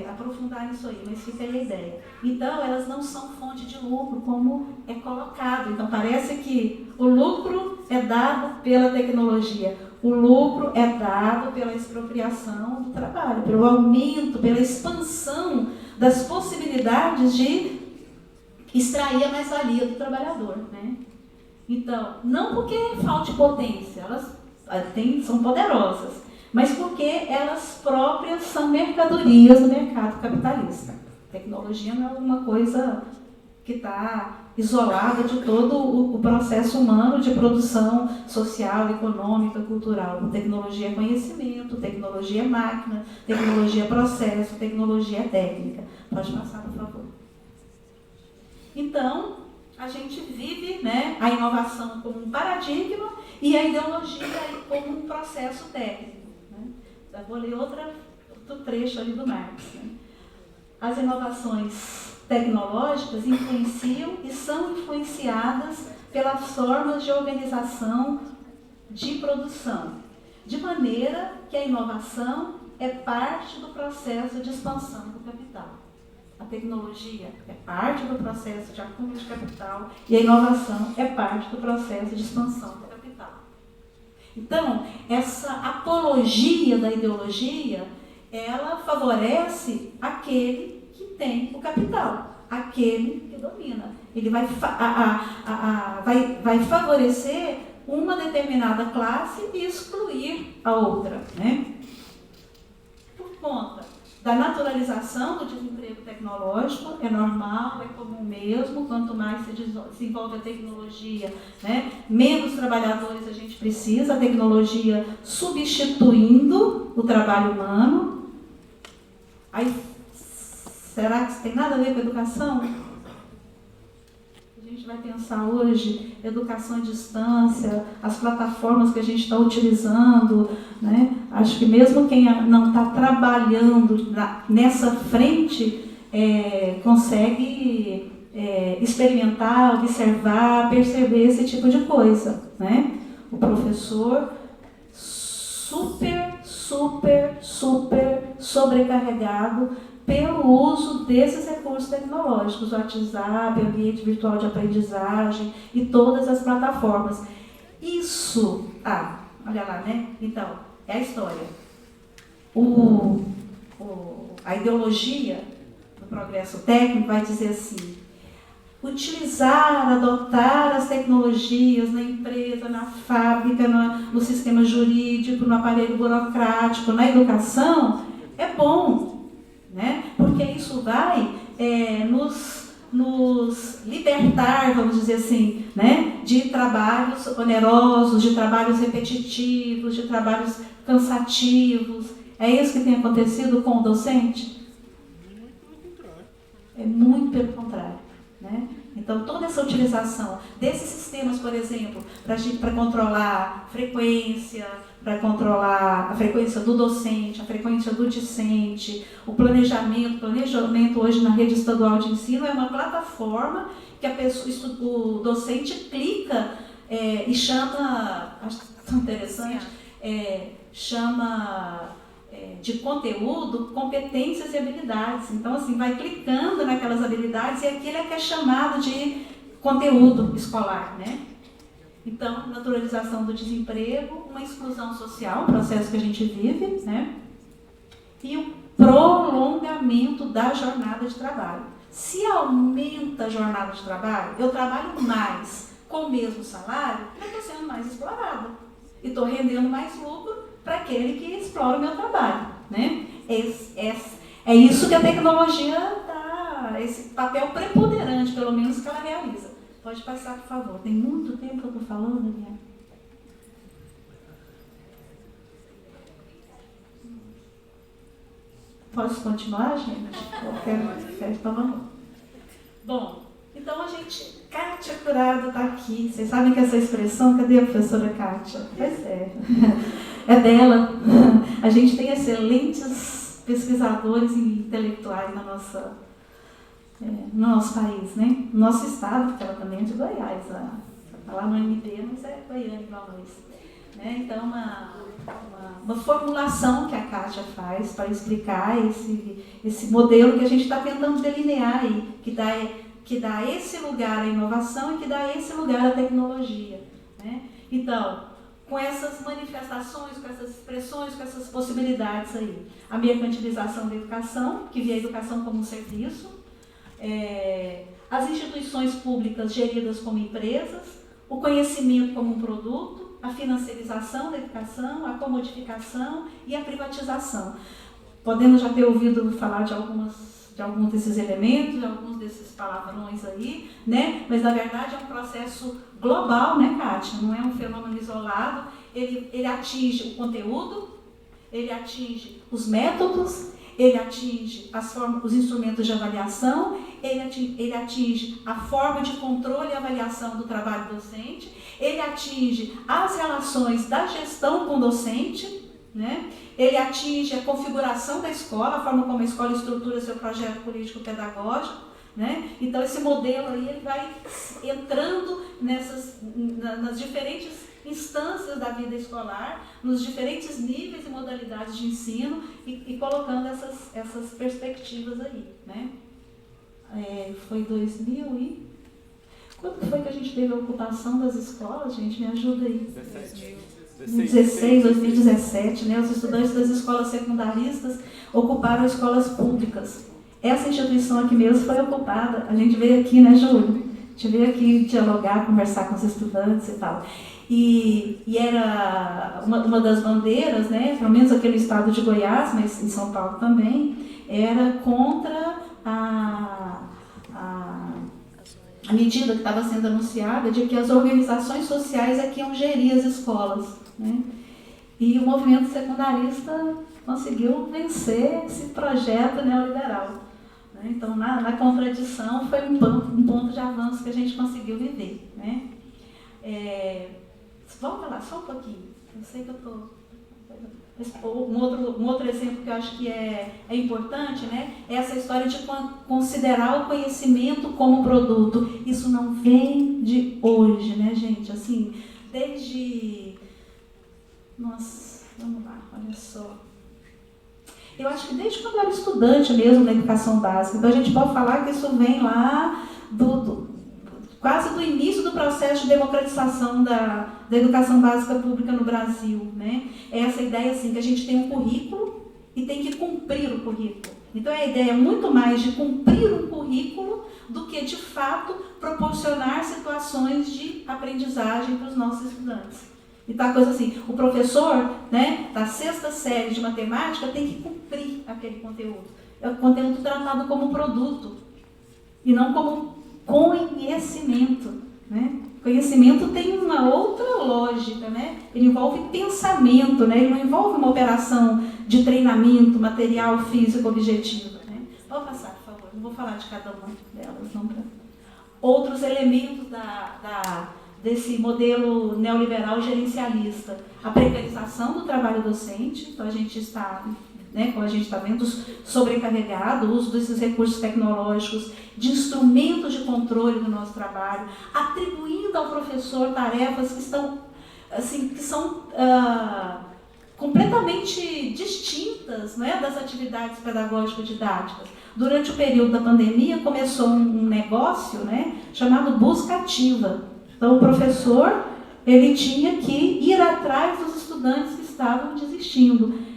aprofundar nisso aí, mas fica aí a ideia. Então, elas não são fonte de lucro, como é colocado. Então, parece que o lucro é dado pela tecnologia. O lucro é dado pela expropriação do trabalho, pelo aumento, pela expansão das possibilidades de extrair a mais-valia do trabalhador. Né? Então, não porque falte potência, elas são poderosas, mas porque elas próprias são mercadorias do mercado capitalista. A tecnologia não é alguma coisa que está isolada de todo o processo humano de produção social, econômica, cultural. Tecnologia é conhecimento, tecnologia é máquina, tecnologia é processo, tecnologia é técnica. Pode passar, por favor. Então, a gente vive, né, a inovação como um paradigma e a ideologia como um processo técnico. Né? Eu vou ler outro trecho ali do Marx. Né? As inovações tecnológicas influenciam e são influenciadas pelas formas de organização de produção, de maneira que a inovação é parte do processo de expansão do capital. A tecnologia é parte do processo de acúmulo de capital e a inovação é parte do processo de expansão do capital. Então, essa apologia da ideologia, ela favorece aquele que tem o capital, aquele que domina. Ele vai favorecer uma determinada classe e excluir a outra. Né? Por conta da naturalização do desemprego tecnológico, é normal, é comum mesmo, quanto mais se desenvolve a tecnologia, né, menos trabalhadores a gente precisa, a tecnologia substituindo o trabalho humano, Aí, será que isso tem nada a ver com educação? A gente vai pensar hoje, educação à distância, as plataformas que a gente está utilizando, né? Acho que mesmo quem não está trabalhando nessa frente consegue experimentar, observar, perceber esse tipo de coisa, né? O professor super sobrecarregado pelo uso desses recursos tecnológicos, o WhatsApp, o ambiente virtual de aprendizagem e todas as plataformas. Isso, olha lá, né? Então, é a história. A ideologia do progresso técnico vai dizer assim: utilizar, adotar as tecnologias na empresa, na fábrica, no sistema jurídico, no aparelho burocrático, na educação, é bom, né? Porque isso vai nos libertar, vamos dizer assim, né? De trabalhos onerosos, de trabalhos repetitivos, de trabalhos cansativos. É isso que tem acontecido com o docente? É muito pelo contrário. Né? Então, toda essa utilização desses sistemas, por exemplo, para controlar frequência, para controlar a frequência do docente, a frequência do discente, o planejamento hoje na rede estadual de ensino é uma plataforma que o docente clica e chama, acho tão interessante, chama de conteúdo, competências e habilidades. Então, assim, vai clicando naquelas habilidades e aquilo é que é chamado de conteúdo escolar, né? Então, naturalização do desemprego, uma exclusão social, um processo que a gente vive, né? E o prolongamento da jornada de trabalho. Se aumenta a jornada de trabalho, eu trabalho mais com o mesmo salário, eu estou sendo mais explorada. E estou rendendo mais lucro para aquele que explora o meu trabalho, né? É isso que a tecnologia dá, esse papel preponderante, pelo menos, que ela realiza. Pode passar, por favor. Tem muito tempo que eu estou falando, Daniel. Posso continuar, gente? Eu quero falar. Bom, então a gente... Kátia Curado está aqui. Vocês sabem que essa expressão... Cadê a professora Kátia? Pois é. É dela. A gente tem excelentes pesquisadores e intelectuais no nosso país, né? No nosso estado, porque ela também é de Goiás. Ela está lá no MD, mas é goiana igual nós. Né? Então, uma formulação que a Kátia faz para explicar esse modelo que a gente está tentando delinear aí, que dá esse lugar à inovação e que dá esse lugar à tecnologia. Né? Então, com essas manifestações, com essas expressões, com essas possibilidades aí. A mercantilização da educação, que vê a educação como um serviço, as instituições públicas geridas como empresas, o conhecimento como um produto, a financiarização da educação, a comodificação e a privatização. Podemos já ter ouvido falar de alguns desses elementos, de alguns desses palavrões aí, né? Mas na verdade é um processo global, né, Kátia? Não é um fenômeno isolado, ele atinge o conteúdo, ele atinge os métodos, ele atinge os instrumentos de avaliação, ele atinge a forma de controle e avaliação do trabalho docente, ele atinge as relações da gestão com o docente, né? Ele atinge a configuração da escola, a forma como a escola estrutura seu projeto político-pedagógico, né? Então, esse modelo aí ele vai entrando nas diferentes instâncias da vida escolar, nos diferentes níveis e modalidades de ensino e colocando essas perspectivas aí. Né? Foi 2000 e... Quando foi que a gente teve a ocupação das escolas, gente? Me ajuda aí. 2017, né? Os estudantes das escolas secundaristas ocuparam escolas públicas. Essa instituição aqui mesmo foi ocupada. A gente veio aqui, né, Júlio? A gente veio aqui dialogar, conversar com os estudantes e tal. E era uma das bandeiras, né, pelo menos aqui no estado de Goiás, mas em São Paulo também, era contra a medida que estava sendo anunciada de que as organizações sociais é que iam gerir as escolas. Né? E o movimento secundarista conseguiu vencer esse projeto neoliberal. Né? Então, na contradição, foi um ponto de avanço que a gente conseguiu viver. Né? Volta lá, só um pouquinho. Eu sei que eu estou... Um outro exemplo que eu acho que é importante, né, é essa história de considerar o conhecimento como produto. Isso não vem de hoje, né, gente? Assim, desde... Nossa, vamos lá, olha só. Eu acho que desde quando eu era estudante mesmo da educação básica. Então, a gente pode falar que isso vem lá quase do início do processo de democratização da educação básica pública no Brasil. Né? É essa ideia assim, que a gente tem um currículo e tem que cumprir o currículo. Então, a ideia é muito mais de cumprir um currículo do que, de fato, proporcionar situações de aprendizagem para os nossos estudantes. Então, a coisa assim, o professor, né, da 6ª série de matemática tem que cumprir aquele conteúdo. É o conteúdo tratado como produto e não como conhecimento. Né? Conhecimento tem uma outra lógica, né? Ele envolve pensamento, né? Ele não envolve uma operação de treinamento, material, físico, objetiva. Né? Pode passar, por favor, não vou falar de cada uma delas. Não. Outros elementos desse modelo neoliberal gerencialista. A precarização do trabalho docente, então a gente está... Né, como a gente está vendo, sobrecarregado, o uso desses recursos tecnológicos, de instrumentos de controle do nosso trabalho, atribuindo ao professor tarefas que são completamente distintas, né, das atividades pedagógico-didáticas. Durante o período da pandemia, começou um negócio, né, chamado busca ativa. Então, o professor ele tinha que ir atrás dos estudantes que estavam desistindo.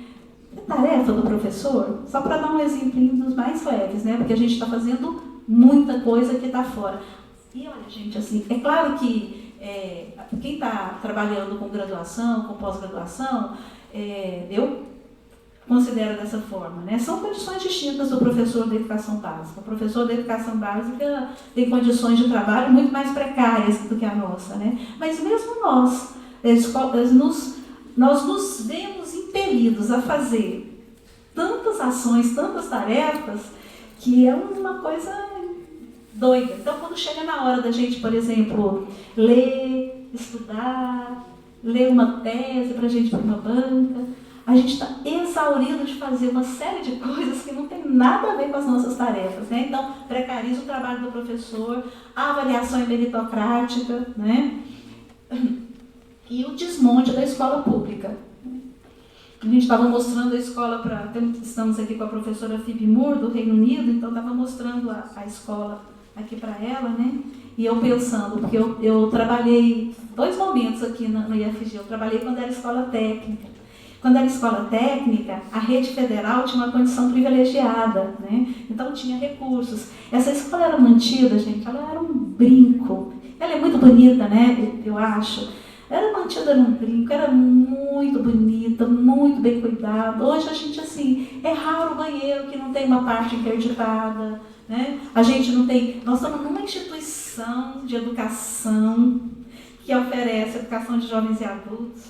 A tarefa do professor, só para dar um exemplinho dos mais leves, né? Porque a gente está fazendo muita coisa que está fora. E olha, gente, assim, é claro que quem está trabalhando com graduação, com pós-graduação, eu considero dessa forma, né? São condições distintas do professor da educação básica. O professor da educação básica tem condições de trabalho muito mais precárias do que a nossa, né? Mas mesmo nós nos vemos impelidos a fazer tantas ações, tantas tarefas, que é uma coisa doida. Então, quando chega na hora da gente, por exemplo, ler, estudar, ler uma tese para a gente ir para uma banca, a gente está exaurido de fazer uma série de coisas que não tem nada a ver com as nossas tarefas. Né? Então, precariza o trabalho do professor, a avaliação é meritocrática, né? E o desmonte da escola pública. A gente estava mostrando a escola estamos aqui com a professora Phoebe Moore, do Reino Unido, então estava mostrando a escola aqui para ela, né? E eu pensando, porque eu trabalhei 2 momentos aqui no IFG, eu trabalhei quando era escola técnica. Quando era escola técnica, a rede federal tinha uma condição privilegiada, né? Então tinha recursos. Essa escola era mantida, gente, ela era um brinco. Ela é muito bonita, né? Eu acho. Era mantida num brinco, era muito bonita, muito bem cuidada. Hoje a gente, assim, é raro o banheiro que não tem uma parte interditada, né? A gente não tem... Nós estamos numa instituição de educação que oferece educação de jovens e adultos,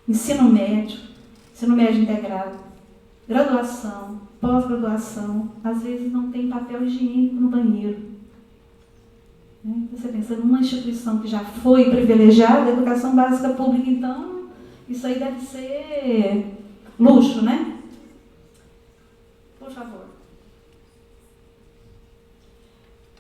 ensino médio integrado, graduação, pós-graduação. Às vezes não tem papel higiênico no banheiro. Você pensa, numa instituição que já foi privilegiada, a educação básica pública, então, isso aí deve ser luxo, né? Por favor.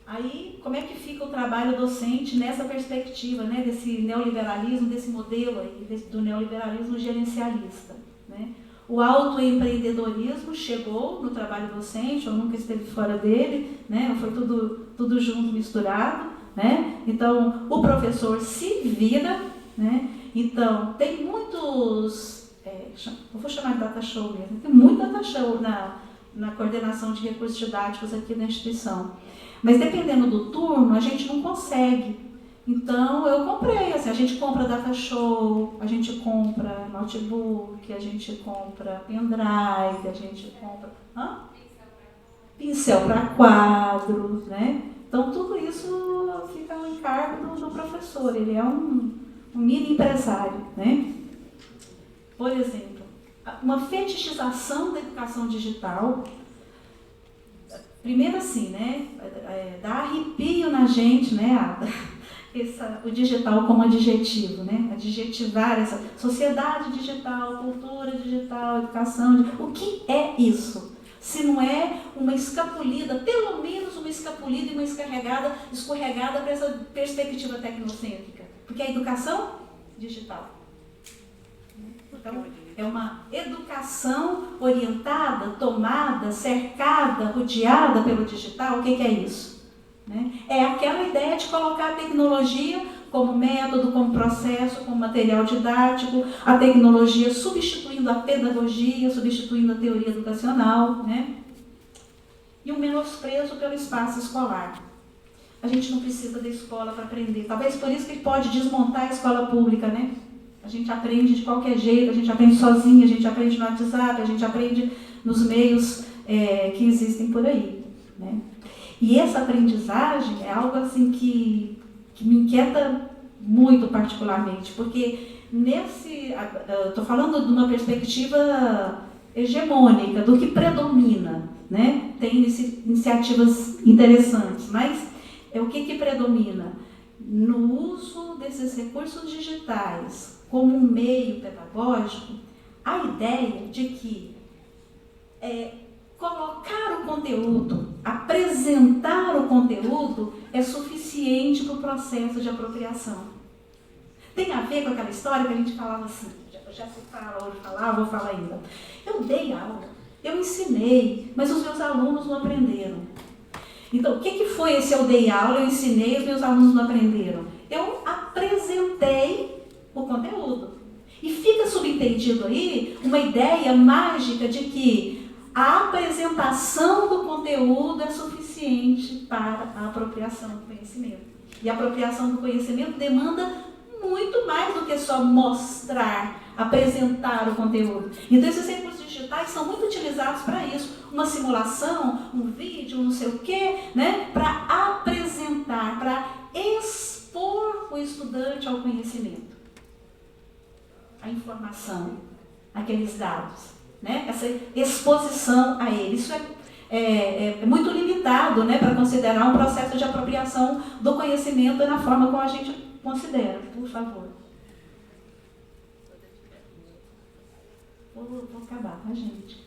Aí, como é que fica o trabalho docente nessa perspectiva, né, desse neoliberalismo, desse modelo aí, do neoliberalismo gerencialista, né? O autoempreendedorismo chegou no trabalho docente, ou nunca esteve fora dele, né? Foi tudo junto, misturado, né? Então, o professor se vira, né? Então, tem muitos, eu vou chamar de data show mesmo, tem muito data show na coordenação de recursos didáticos aqui na instituição. Mas dependendo do turno, a gente não consegue. Então, eu comprei, assim, a gente compra data show, a gente compra notebook, a gente compra pendrive, a gente compra pincel para quadros, né? Então, tudo isso fica ao encargo do professor, ele é um mini empresário, né? Por exemplo, uma fetichização da educação digital. Primeiro assim, né, dá arrepio na gente, né, o digital como adjetivo, né, adjetivar essa sociedade digital, cultura digital, educação. O que é isso? Se não é uma escapulida, pelo menos uma escapulida e uma escorregada para essa perspectiva tecnocêntrica. Porque é a educação digital. Então, é uma educação orientada, tomada, cercada, rodeada pelo digital. O que é isso? Né? É aquela ideia de colocar a tecnologia como método, como processo, como material didático, a tecnologia substituindo a pedagogia, substituindo a teoria educacional, né? E o menosprezo pelo espaço escolar. A gente não precisa da escola para aprender. Talvez por isso que pode desmontar a escola pública, né? A gente aprende de qualquer jeito, a gente aprende sozinha, a gente aprende no WhatsApp, a gente aprende nos meios que existem por aí, né? E essa aprendizagem é algo assim que me inquieta muito particularmente, porque estou falando de uma perspectiva hegemônica, do que predomina, né? Tem iniciativas interessantes, mas o que predomina? No uso desses recursos digitais como um meio pedagógico, a ideia de que colocar o conteúdo, apresentar o conteúdo é suficiente para o processo de apropriação. Tem a ver com aquela história que a gente falava assim, já se fala, hoje falava, vou falar ainda. Eu dei aula, eu ensinei, mas os meus alunos não aprenderam. Então, o que foi esse eu dei aula, eu ensinei, os meus alunos não aprenderam? Eu apresentei o conteúdo. E fica subentendido aí uma ideia mágica de que a apresentação do conteúdo é suficiente para a apropriação do conhecimento. E a apropriação do conhecimento demanda muito mais do que só mostrar, apresentar o conteúdo. Então, esses recursos digitais são muito utilizados para isso. Uma simulação, um vídeo, não sei o quê, né? Para apresentar, para expor o estudante ao conhecimento. A informação, aqueles dados, né? Essa exposição a ele. Isso é muito limitado, né, para considerar um processo de apropriação do conhecimento na forma como a gente considera. Por favor. Vou acabar, tá, gente?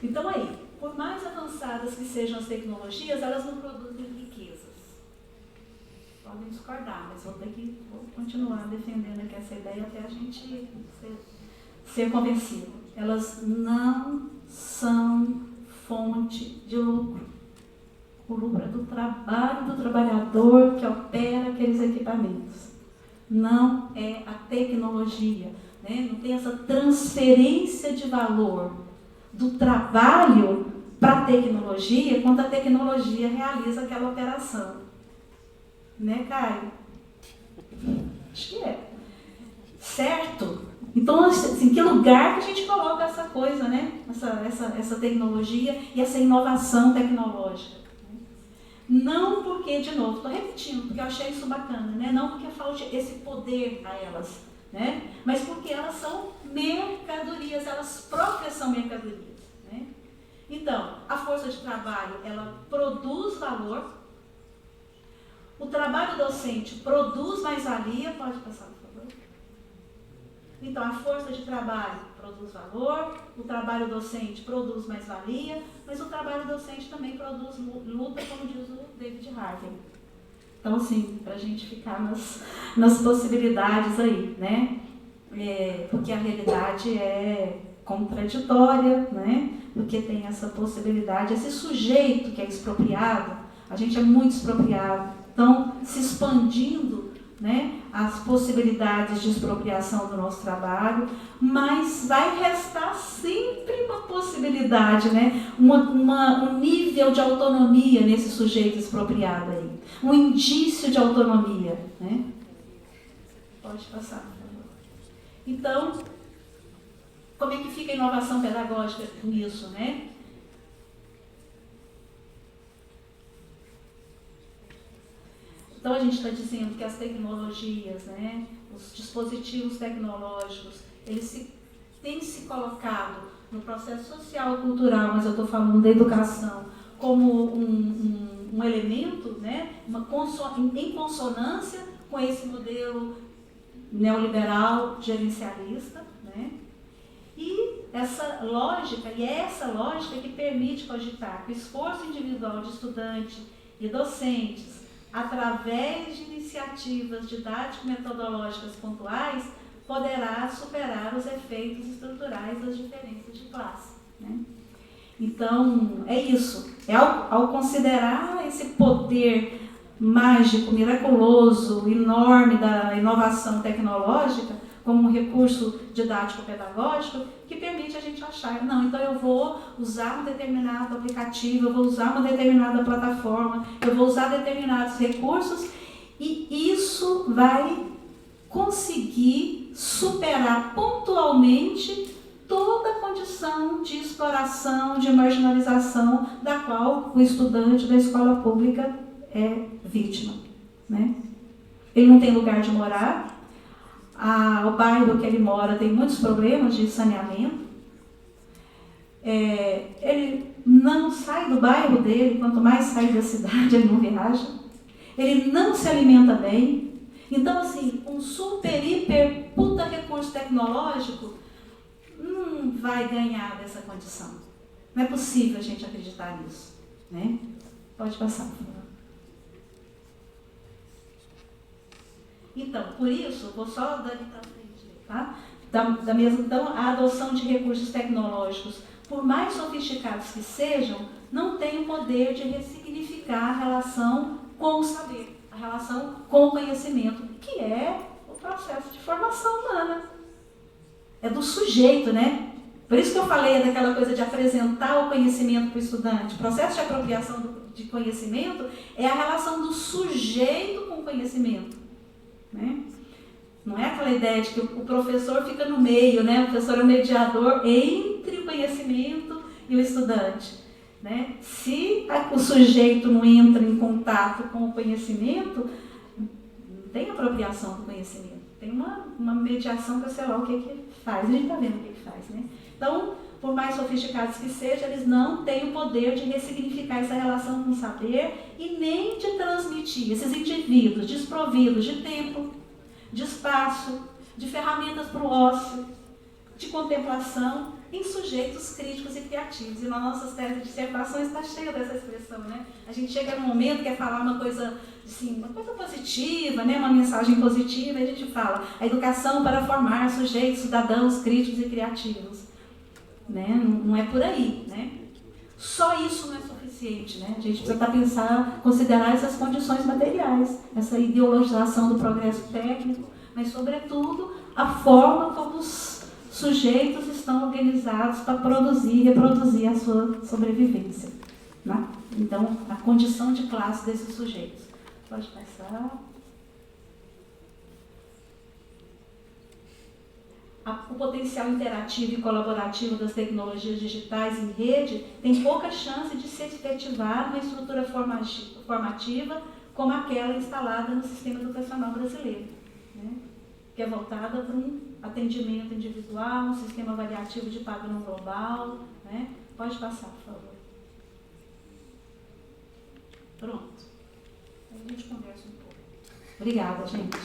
Então aí, por mais avançadas que sejam as tecnologias, elas não produzem riquezas. Podem discordar, mas vou continuar defendendo aqui essa ideia até a gente ser convencido. Elas não são fonte de lucro. O lucro é do trabalho do trabalhador que opera aqueles equipamentos. Não é a tecnologia, né? Não tem essa transferência de valor do trabalho para a tecnologia quando a tecnologia realiza aquela operação. Né, Caio? Acho que é. Certo? Então, assim, em que lugar que a gente coloca essa coisa, né? Essa tecnologia e essa inovação tecnológica? Não porque, de novo, estou repetindo, porque eu achei isso bacana, né? Não porque falte esse poder a elas, né? Mas porque elas são mercadorias, elas próprias são mercadorias, né? Então, a força de trabalho, ela produz valor. O trabalho docente produz mais-valia. Pode passar, por favor. Então, a força de trabalho produz valor, o trabalho docente produz mais-valia, mas o trabalho docente também produz luta, como diz o David Harvey. Então, assim, para a gente ficar nas possibilidades aí, né? Porque a realidade é contraditória, né? Porque tem essa possibilidade, esse sujeito que é expropriado, a gente é muito expropriado. Então, se expandindo, né, as possibilidades de expropriação do nosso trabalho, mas vai restar sempre uma possibilidade, né, um nível de autonomia nesse sujeito expropriado aí, um indício de autonomia, né? Pode passar, por favor. Então, como é que fica a inovação pedagógica nisso, né? Então, a gente está dizendo que as tecnologias, né, os dispositivos tecnológicos, eles se tem se colocado no processo social e cultural, mas eu estou falando da educação, como um elemento, né, em consonância com esse modelo neoliberal gerencialista, né? E essa lógica que permite cogitar que o esforço individual de estudante e docentes, através de iniciativas didático-metodológicas pontuais, poderá superar os efeitos estruturais das diferenças de classe, né? Então, é isso. Ao considerar esse poder mágico, miraculoso, enorme da inovação tecnológica como um recurso didático-pedagógico que permite a gente achar, não, então eu vou usar um determinado aplicativo, eu vou usar uma determinada plataforma, eu vou usar determinados recursos e isso vai conseguir superar pontualmente toda a condição de exploração, de marginalização da qual o estudante da escola pública é vítima, né? Ele não tem lugar de morar, o bairro que ele mora tem muitos problemas de saneamento, ele não sai do bairro dele, quanto mais sai da cidade ele não viaja, ele não se alimenta bem. Então, assim, um super, hiper, puta recurso tecnológico não vai ganhar dessa condição. Não é possível a gente acreditar nisso, né? Pode passar, por favor. Então, por isso, vou só daqui para frente, tá? Então, a adoção de recursos tecnológicos, por mais sofisticados que sejam, não tem o poder de ressignificar a relação com o saber, a relação com o conhecimento, que é o processo de formação humana. É do sujeito, né? Por isso que eu falei daquela coisa de apresentar o conhecimento para o estudante. O processo de apropriação de conhecimento é a relação do sujeito com o conhecimento, né? Não é aquela ideia de que o professor fica no meio, né? O professor é o mediador entre o conhecimento e o estudante, né? Se o sujeito não entra em contato com o conhecimento, não tem apropriação do conhecimento. Tem uma mediação que sei lá o que faz. A gente está vendo o que faz, né? Então, por mais sofisticados que sejam, eles não têm o poder de ressignificar essa relação com o saber e nem de transmitir esses indivíduos desprovidos de tempo, de espaço, de ferramentas para o ócio, de contemplação, em sujeitos críticos e criativos. E nas nossas teses de dissertações está cheia dessa expressão, né? A gente chega num momento que quer falar uma coisa, assim, uma coisa positiva, né? Uma mensagem positiva, e a gente fala a educação para formar sujeitos, cidadãos críticos e criativos. Né? Não é por aí, né? Só isso não é suficiente, né? A gente precisa considerar essas condições materiais, essa ideologização do progresso técnico, mas, sobretudo, a forma como os sujeitos estão organizados para produzir e reproduzir a sua sobrevivência, né? Então, a condição de classe desses sujeitos. Pode passar. O potencial interativo e colaborativo das tecnologias digitais em rede tem pouca chance de se efetivar numa estrutura formativa como aquela instalada no sistema educacional brasileiro, né? Que é voltada para um atendimento individual, um sistema avaliativo de padrão global, né? Pode passar, por favor. Pronto. Aí a gente conversa um pouco. Obrigada, gente.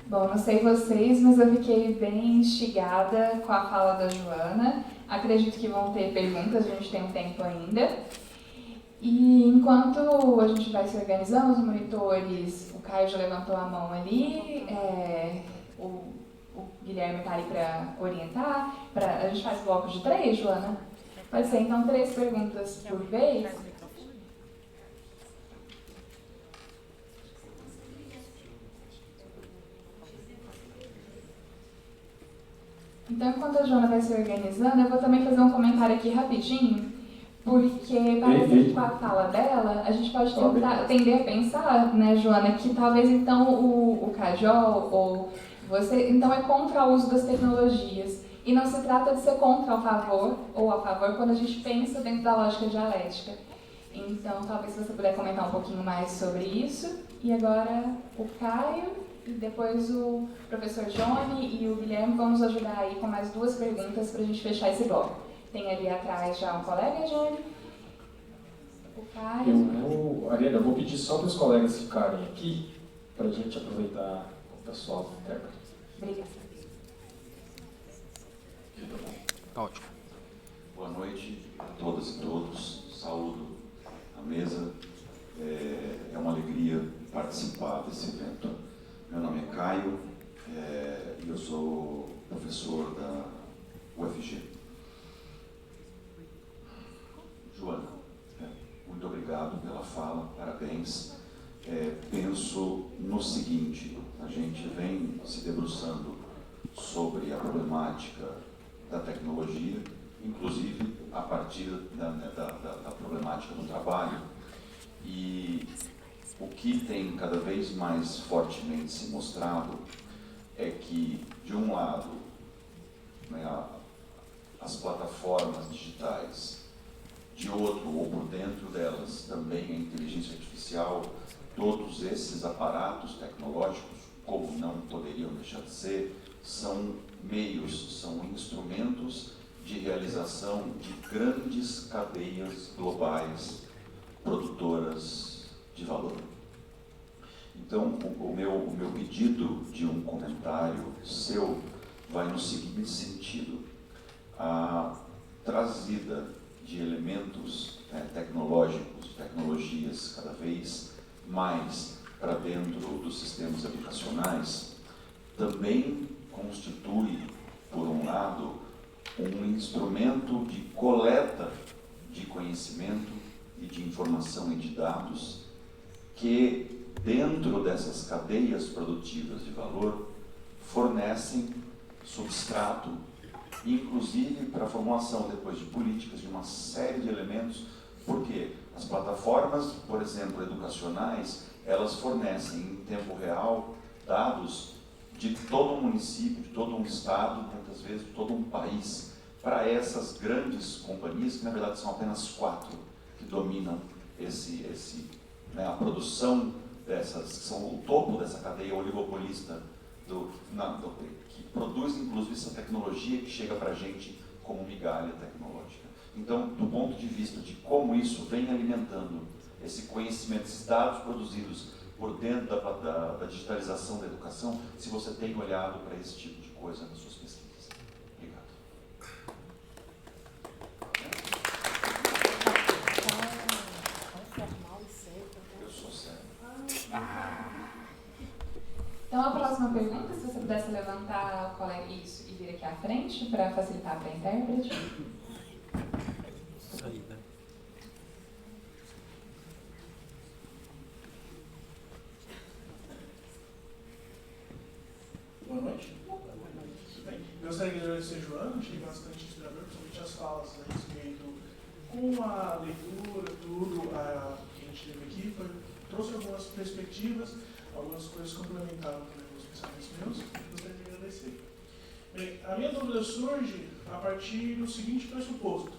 Bom, não sei vocês, mas eu fiquei bem instigada com a fala da Joana. Acredito que vão ter perguntas, a gente tem um tempo ainda. E enquanto a gente vai se organizando, os monitores, o Caio já levantou a mão ali, o Guilherme está ali para orientar. A gente faz bloco de 3, Joana? Pode ser, então 3 perguntas por vez. Então, enquanto a Joana vai se organizando, eu vou também fazer um comentário aqui rapidinho, Porque, parece que com a fala dela, a gente pode tender a pensar, né, Joana, que talvez então o Cajol ou você, então é contra o uso das tecnologias. E não se trata de ser contra o favor ou a favor quando a gente pensa dentro da lógica dialética. Então, talvez você puder comentar um pouquinho mais sobre isso. E agora o Caio, e depois o professor Johnny e o Guilherme vão nos ajudar aí com mais 2 perguntas para a gente fechar esse bloco. Tem ali atrás já um colega, Johnny. O Caio. Ariana, eu vou pedir só para os colegas ficarem aqui, para a gente aproveitar o pessoal do intérprete. Obrigada. Tá ótimo. Boa noite a todas e todos. Saúdo a mesa. É uma alegria participar desse evento. Meu nome é Caio e eu sou professor da UFG. Joana, muito obrigado pela fala, parabéns. Penso no seguinte, a gente vem se debruçando sobre a problemática da tecnologia, inclusive a partir da problemática do trabalho, e o que tem cada vez mais fortemente se mostrado é que, de um lado, né, as plataformas digitais, de outro, ou por dentro delas, também a inteligência artificial, todos esses aparatos tecnológicos, como não poderiam deixar de ser, são meios, são instrumentos de realização de grandes cadeias globais produtoras de valor. Então, o meu pedido de um comentário seu vai no seguinte sentido: a trazida de elementos tecnológicos, tecnologias cada vez mais para dentro dos sistemas educacionais, também constitui, por um lado, um instrumento de coleta de conhecimento e de informação e de dados que, dentro dessas cadeias produtivas de valor, fornecem substrato, inclusive para a formulação depois de políticas de uma série de elementos, porque as plataformas, por exemplo, educacionais, elas fornecem em tempo real dados de todo um município, de todo um estado, muitas vezes de todo um país, para essas grandes companhias, que na verdade são apenas 4 que dominam a produção dessas, que são o topo dessa cadeia oligopolista que produz inclusive essa tecnologia que chega para a gente como migalha tecnológica. Então, do ponto de vista de como isso vem alimentando esse conhecimento, esses dados produzidos por dentro da digitalização da educação, se você tem olhado para esse tipo de coisa nas suas pesquisas. Obrigado. Eu sou sério. Então, a próxima pergunta, se você pudesse levantar o colega isso e vir aqui à frente para facilitar para a intérprete. Isso aí, né? Boa noite. Tudo bem? Gostaria de agradecer a Joana, achei bastante inspirador, principalmente as falas a respeito com a leitura, tudo que a gente teve aqui, trouxe algumas perspectivas, algumas coisas complementaram também os pensamentos meus, gostaria de agradecer. Bem, a minha dúvida surge a partir do seguinte pressuposto.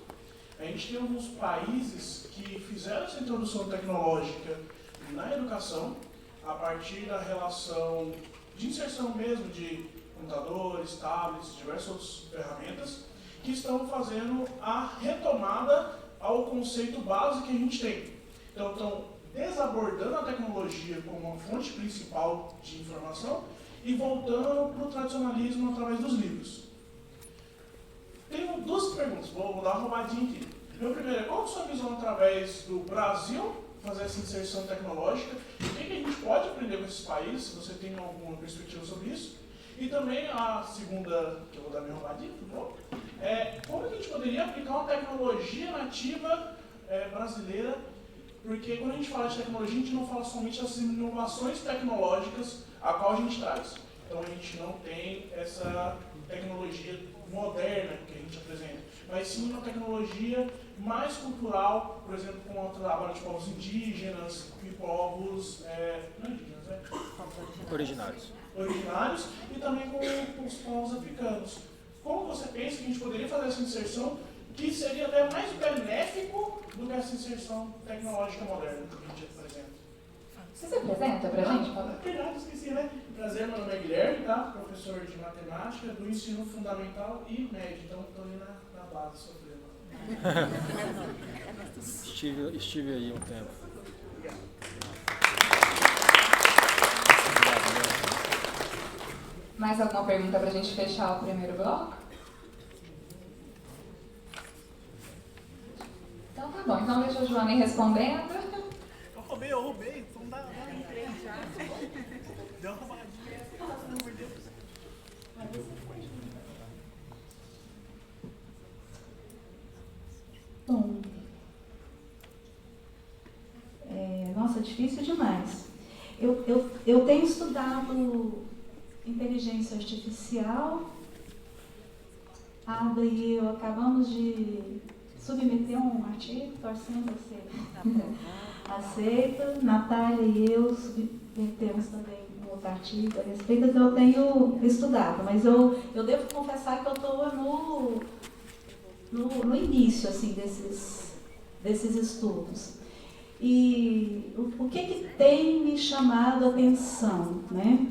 A gente tem alguns países que fizeram essa introdução tecnológica na educação a partir da relação de inserção mesmo de computadores, tablets, diversas outras ferramentas que estão fazendo a retomada ao conceito base que a gente tem. Então, estão desabordando a tecnologia como uma fonte principal de informação e voltando para o tradicionalismo através dos livros. Tenho 2 perguntas, vou dar uma roubadinha aqui. Meu primeiro é, qual a sua visão através do Brasil fazer essa inserção tecnológica? O que a gente pode aprender com esses países, se você tem alguma perspectiva sobre isso? E também a segunda, que eu vou dar minha roubadinha, é como a gente poderia aplicar uma tecnologia nativa brasileira, porque quando a gente fala de tecnologia, a gente não fala somente das inovações tecnológicas a qual a gente traz. Então a gente não tem essa tecnologia moderna que a gente apresenta. mas sim uma tecnologia mais cultural, por exemplo, com o trabalho de povos indígenas e povos não indígenas, né? originários e também com os povos africanos. Como você pensa que a gente poderia fazer essa inserção que seria até mais benéfico do que essa inserção tecnológica moderna que a gente apresenta? Você se apresenta pra gente? Verdade, esqueci, né? Prazer, meu nome é Guilherme, tá? Professor de matemática do ensino fundamental e médio, então estou ali na base sofrendo. Estive aí um tempo. Mais alguma pergunta pra gente fechar o primeiro bloco? Então tá bom, então deixa a Joana ir respondendo. Eu roubei, então dá deu uma roubadinha. Não, por Deus. Bom, nossa, difícil demais. Eu tenho estudado inteligência artificial. Ada e eu acabamos de submeter um artigo, torcendo a ser aceito. Natália e eu submetemos também um outro artigo a respeito, então eu tenho estudado, mas eu devo confessar que eu estou no início assim, desses estudos. E o que tem me chamado a atenção, né?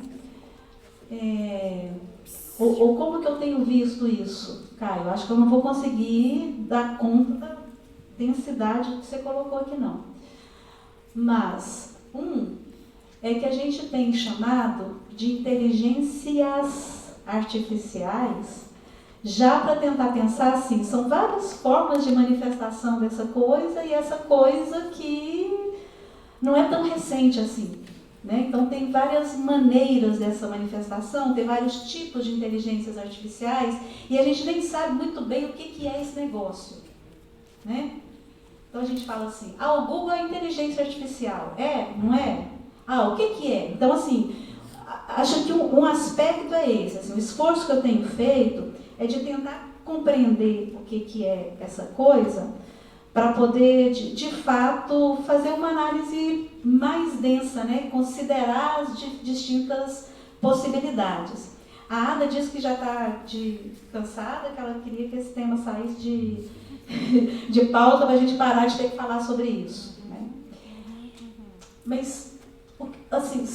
Ou como que eu tenho visto isso, Caio? Acho que eu não vou conseguir dar conta da densidade que você colocou aqui, não. Mas, é que a gente tem chamado de inteligências artificiais, já para tentar pensar assim, são várias formas de manifestação dessa coisa, e essa coisa que não é tão recente assim. Né? Então, tem várias maneiras dessa manifestação, tem vários tipos de inteligências artificiais, e a gente nem sabe muito bem o que é esse negócio. Né? Então, a gente fala assim, o Google é inteligência artificial. Não é? O que é? Então, assim, acho que um aspecto é esse. Assim, o esforço que eu tenho feito é de tentar compreender o que é essa coisa, para poder, de fato, fazer uma análise mais densa, né? Considerar as distintas possibilidades. A Ada disse que já está cansada, que ela queria que esse tema saísse de pauta, para a gente parar de ter que falar sobre isso. Né? Mas, assim,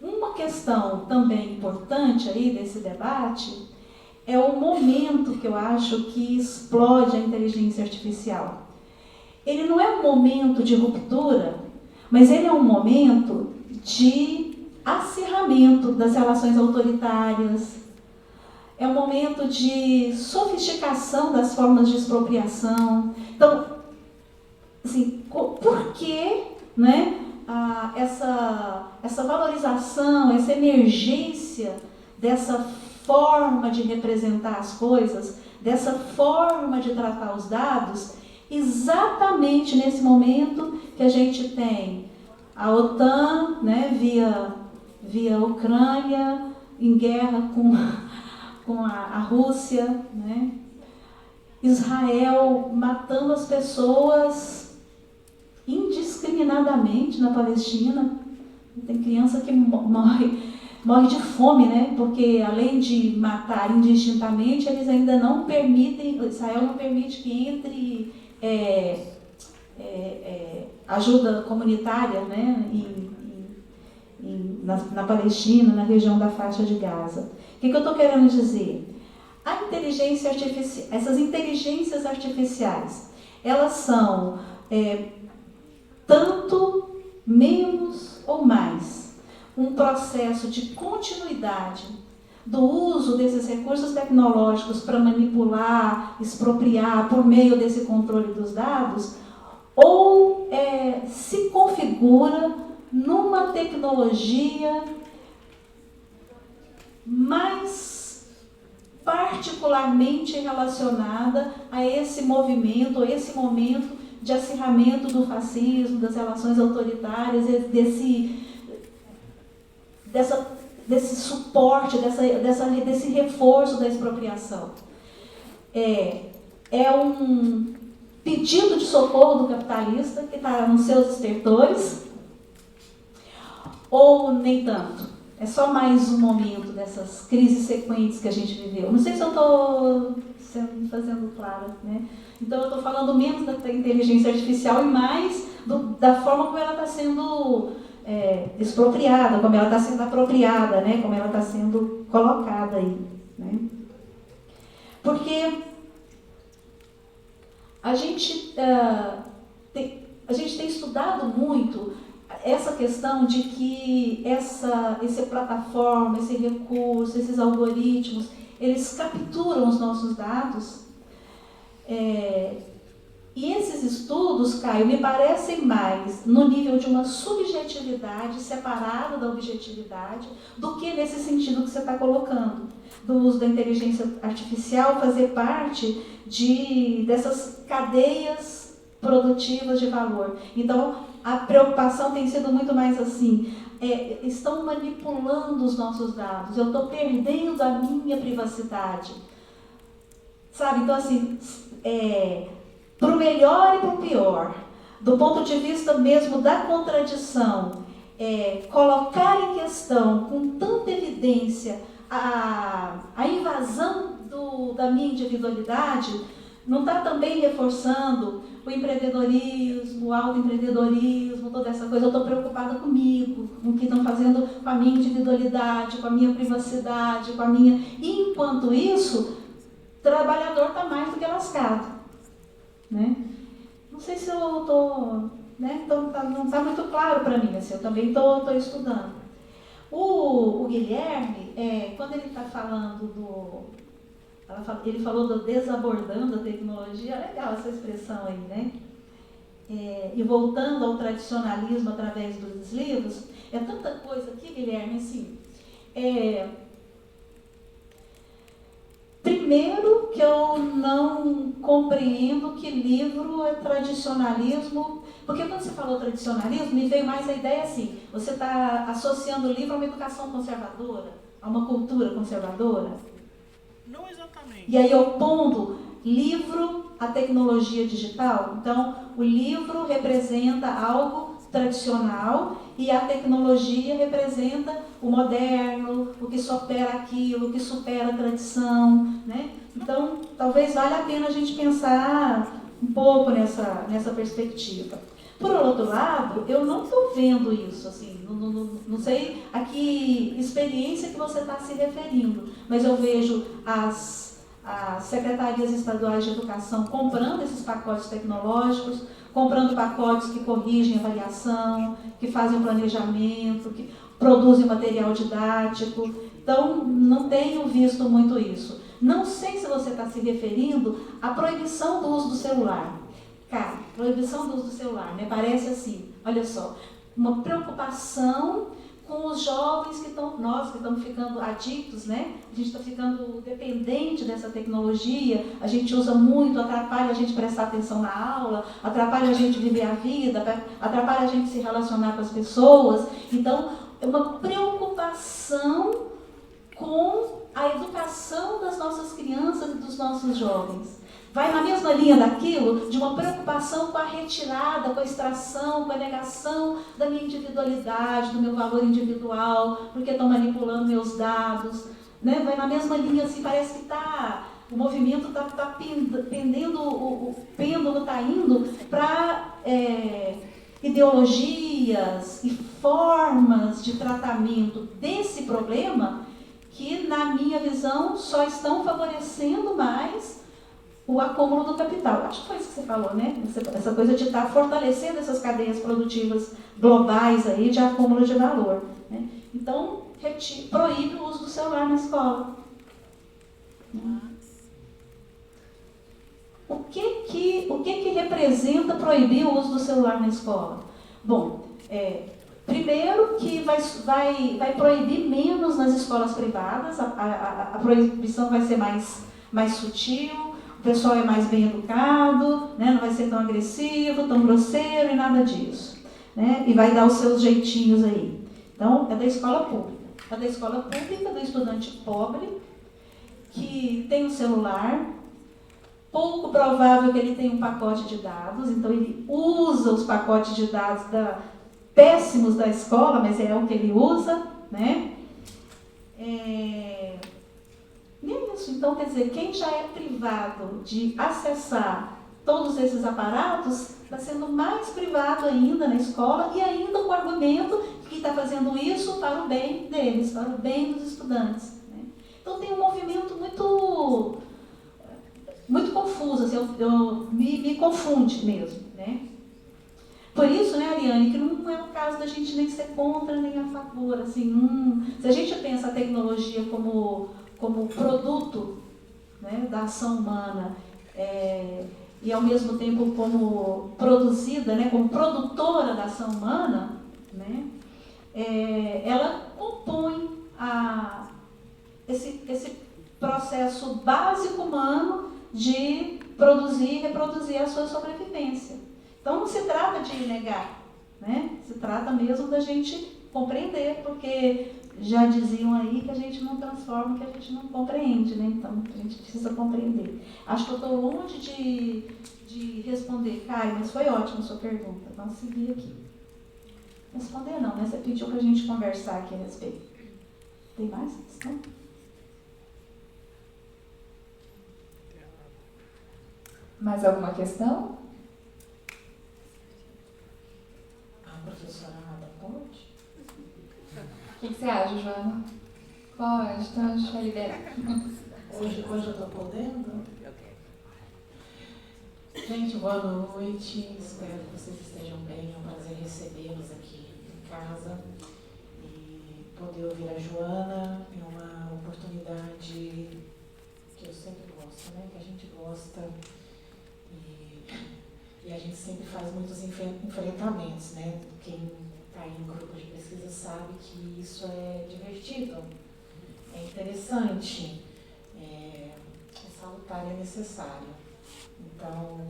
uma questão também importante aí desse debate é o momento que eu acho que explode a inteligência artificial. Ele não é um momento de ruptura, mas ele é um momento de acirramento das relações autoritárias, é um momento de sofisticação das formas de expropriação. Então, assim, por que, né, essa valorização, essa emergência dessa forma de representar as coisas, dessa forma de tratar os dados, exatamente nesse momento que a gente tem a OTAN, né, via Ucrânia, em guerra com a Rússia, né, Israel matando as pessoas indiscriminadamente na Palestina. Tem criança que morre de fome, né? Porque além de matar indistintamente, eles ainda não permitem, Israel não permite que entre ajuda comunitária, né? Na Palestina, na região da faixa de Gaza. O que eu estou querendo dizer? A inteligência artificial, essas inteligências artificiais, elas são tanto menos ou mais um processo de continuidade do uso desses recursos tecnológicos para manipular, expropriar por meio desse controle dos dados, ou se configura numa tecnologia mais particularmente relacionada a esse movimento, a esse momento de acirramento do fascismo, das relações autoritárias, desse suporte, desse reforço da expropriação. É um pedido de socorro do capitalista que está nos seus estertores? Ou nem tanto? É só mais um momento dessas crises sequentes que a gente viveu. Não sei se eu estou fazendo claro, né? Então, eu estou falando menos da inteligência artificial e mais da forma como ela está sendo expropriada, como ela está sendo apropriada, né? Como ela está sendo colocada aí, né? Porque a gente tem estudado muito essa questão de que essa plataforma, esse recurso, esses algoritmos, eles capturam os nossos dados. E esses estudos, Caio, me parecem mais no nível de uma subjetividade separada da objetividade do que nesse sentido que você está colocando, do uso da inteligência artificial fazer parte dessas cadeias produtivas de valor. Então, a preocupação tem sido muito mais assim, estão manipulando os nossos dados, eu estou perdendo a minha privacidade. Sabe, então assim, para o melhor e para o pior, do ponto de vista mesmo da contradição, colocar em questão com tanta evidência a invasão da minha individualidade, não está também reforçando o empreendedorismo, o autoempreendedorismo, toda essa coisa. Eu estou preocupada comigo, com o que estão fazendo com a minha individualidade, com a minha privacidade, com a minha... E, enquanto isso, o trabalhador está mais do que lascado, né? Não sei se eu estou... Né? Então, não está muito claro para mim, assim, eu também estou estudando. O Guilherme, quando ele está falando ele falou do desabordando a tecnologia, legal essa expressão aí, né? E voltando ao tradicionalismo através dos livros, é tanta coisa aqui, Guilherme, assim. Primeiro que eu não compreendo que livro é tradicionalismo, porque quando você falou tradicionalismo, me veio mais a ideia assim, você está associando o livro a uma educação conservadora, a uma cultura conservadora. Não exatamente. E aí opondo livro à tecnologia digital. Então, o livro representa algo tradicional e a tecnologia representa o moderno, o que supera aquilo, o que supera a tradição, né? Então, talvez valha a pena a gente pensar um pouco nessa perspectiva. Por outro lado, eu não estou vendo isso, assim, não sei a que experiência que você está se referindo, mas eu vejo as secretarias estaduais de educação comprando esses pacotes tecnológicos, comprando pacotes que corrigem avaliação, que fazem planejamento, que produzem material didático. Então, não tenho visto muito isso. Não sei se você está se referindo à proibição do uso do celular. Cara, proibição do uso do celular, né? Parece assim, olha só, uma preocupação com os jovens nós que estamos ficando adictos, né? A gente está ficando dependente dessa tecnologia, a gente usa muito, atrapalha a gente prestar atenção na aula, atrapalha a gente viver a vida, atrapalha a gente se relacionar com as pessoas. Então, é uma preocupação com a educação das nossas crianças e dos nossos jovens. Vai na mesma linha daquilo, de uma preocupação com a retirada, com a extração, com a negação da minha individualidade, do meu valor individual, porque estão manipulando meus dados, né? Vai na mesma linha, assim, parece que o movimento está pendendo, o pêndulo está indo para ideologias e formas de tratamento desse problema que, na minha visão, só estão favorecendo mais o acúmulo do capital. Acho que foi isso que você falou, né? Essa coisa de estar fortalecendo essas cadeias produtivas globais aí de acúmulo de valor, né? Então, proíbe o uso do celular na escola. O que representa proibir o uso do celular na escola? Bom, primeiro que vai proibir menos nas escolas privadas, a proibição vai ser mais sutil, o pessoal é mais bem educado, né? Não vai ser tão agressivo, tão grosseiro e nada disso, né? E vai dar os seus jeitinhos aí. Então, é da escola pública. É da escola pública, do estudante pobre, que tem um celular, pouco provável que ele tenha um pacote de dados, então ele usa os pacotes de dados péssimos da escola, mas é o que ele usa, né? E é isso. Então, quer dizer, quem já é privado de acessar todos esses aparatos está sendo mais privado ainda na escola e ainda com o argumento que está fazendo isso para o bem deles, para o bem dos estudantes, né? Então, tem um movimento muito confuso, assim, me confunde mesmo, né? Por isso, né, Ariane, que não é o caso da gente nem ser contra nem a favor, assim, se a gente pensa a tecnologia como produto, né, da ação humana, e ao mesmo tempo como produzida, né, como produtora da ação humana, né, ela compõe esse processo básico humano de produzir e reproduzir a sua sobrevivência. Então não se trata de negar, né? Se trata mesmo da gente compreender, porque já diziam aí que a gente não transforma o que a gente não compreende, né? Então a gente precisa compreender. Acho que eu estou longe de responder, Caio, mas foi ótima a sua pergunta. Vamos seguir aqui. Responder não, né? Você pediu para a gente conversar aqui a respeito. Tem mais questão? Mais alguma questão? A professora Nada pode? O que você acha, Joana? Pode, então a gente vai liberar. Hoje eu estou podendo? Gente, boa noite. Espero que vocês estejam bem. É um prazer recebê-los aqui em casa. E poder ouvir a Joana é uma oportunidade que eu sempre gosto, né? Que a gente gosta. E a gente sempre faz muitos enfrentamentos, né? Quem está em grupo de pesquisa sabe que isso é divertido, é interessante, é salutar e é necessário. Então,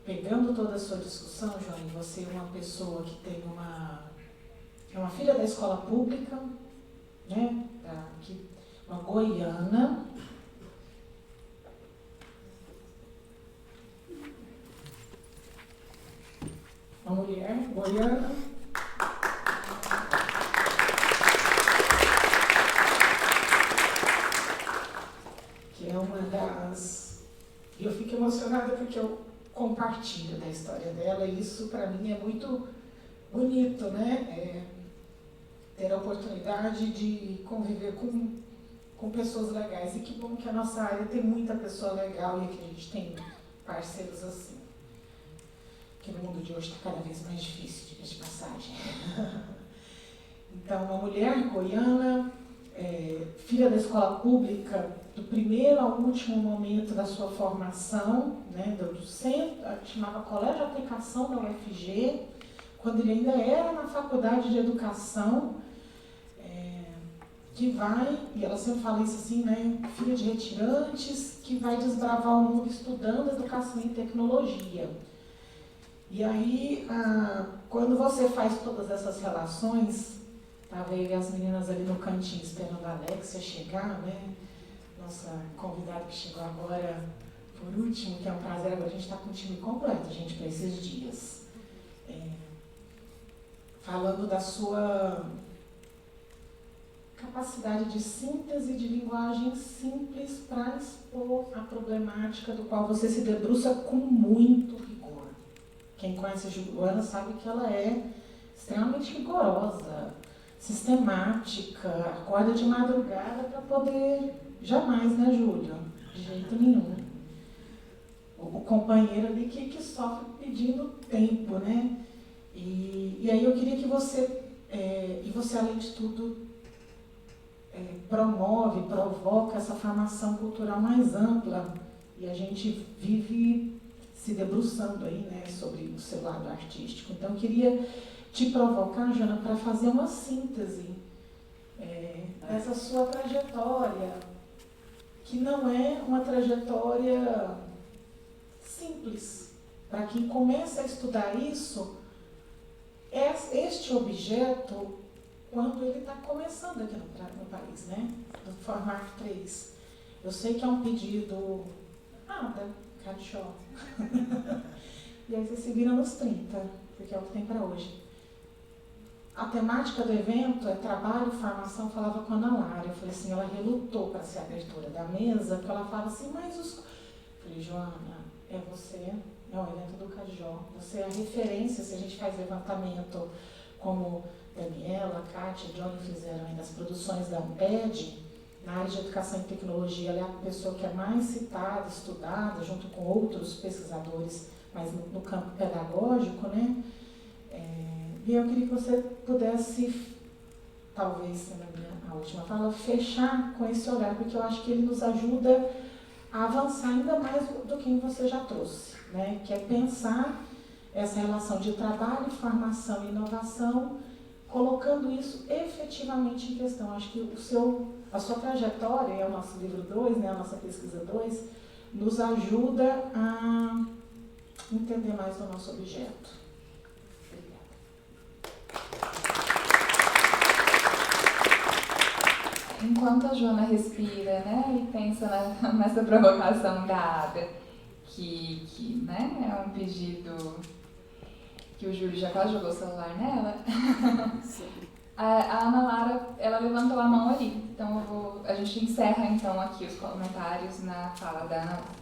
pegando toda a sua discussão, Joane, você é uma pessoa que tem uma filha da escola pública, né? Uma goiana. Uma mulher goiana, que é uma das... Eu fico emocionada porque eu compartilho da história dela e isso para mim é muito bonito, né? Ter a oportunidade de conviver com pessoas legais. E que bom que a nossa área tem muita pessoa legal e que a gente tem parceiros assim. Que no mundo de hoje está cada vez mais difícil, de passagem. Então, uma mulher goiana, filha da escola pública, do primeiro ao último momento da sua formação, né, do centro, chamava Colégio de Aplicação da UFG, quando ele ainda era na Faculdade de Educação, que vai, e ela sempre fala isso assim, né, filha de retirantes, que vai desbravar o mundo estudando educação e tecnologia. E aí, quando você faz todas essas relações, estava eu e as meninas ali no cantinho esperando a Alexia chegar, né? Nossa convidada que chegou agora por último, que é um prazer, agora a gente está com o time completo, gente, para esses dias. Falando da sua capacidade de síntese de linguagem simples para expor a problemática do qual você se debruça com muito rigor. Quem conhece a Joana sabe que ela é extremamente rigorosa, sistemática, acorda de madrugada para poder... Jamais, né, Júlio? De jeito nenhum. O companheiro ali que sofre pedindo tempo, né? E aí eu queria que você, e você além de tudo, provoca essa formação cultural mais ampla. E a gente vive se debruçando aí, né, sobre o seu lado artístico. Então, eu queria te provocar, Joana, para fazer uma síntese dessa sua trajetória, que não é uma trajetória simples. Para quem começa a estudar isso, este objeto, quando ele está começando aqui no país, né, do Formar 3. Eu sei que é um pedido Nada, Cadió. E aí você se vira nos 30, porque é o que tem para hoje. A temática do evento é trabalho, formação, falava com a Ana Lara. Eu falei assim, ela relutou para ser a abertura da mesa, porque ela falava assim, mas os... Eu falei, Joana, é você, é o evento do Cadió, você é a referência, se a gente faz levantamento como Daniela, Kátia, Johnny fizeram aí nas produções da Amped, na área de educação e tecnologia, ela é a pessoa que é mais citada, estudada, junto com outros pesquisadores, mas no campo pedagógico, né? E eu queria que você pudesse, talvez sendo a última fala, fechar com esse olhar, porque eu acho que ele nos ajuda a avançar ainda mais do que você já trouxe, né? Que é pensar essa relação de trabalho, formação e inovação, colocando isso efetivamente em questão. Acho que a sua trajetória, é o nosso livro 2, né, a nossa pesquisa 2, nos ajuda a entender mais do nosso objeto. Enquanto a Joana respira, né, e pensa nessa provocação da Ada, que né, é um pedido que o Júlio já quase jogou o celular nela, a Ana Lara, ela levantou a mão ali. Então a gente encerra então aqui os comentários na fala da Ana Lara.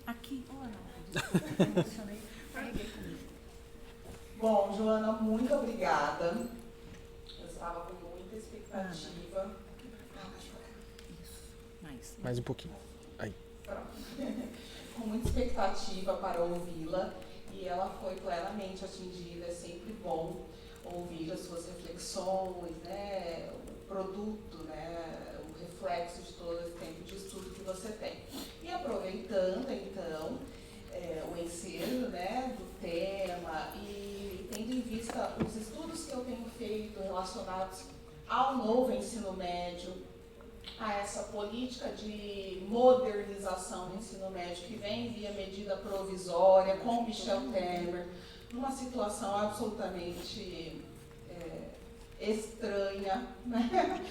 Aqui, Bom, Joana, muito obrigada. Eu estava com muita expectativa. Mais um pouquinho. Aí. Com muita expectativa para ouvi-la e ela foi plenamente atingida. É sempre bom ouvir as suas reflexões, né, o produto, né, o reflexo de todo esse tempo de estudo que você tem. E aproveitando, então, o ensejo, né, do tema e tendo em vista os estudos que eu tenho feito relacionados ao novo ensino médio, a essa política de modernização do ensino médio que vem via medida provisória com Michel Temer, numa situação absolutamente estranha, né?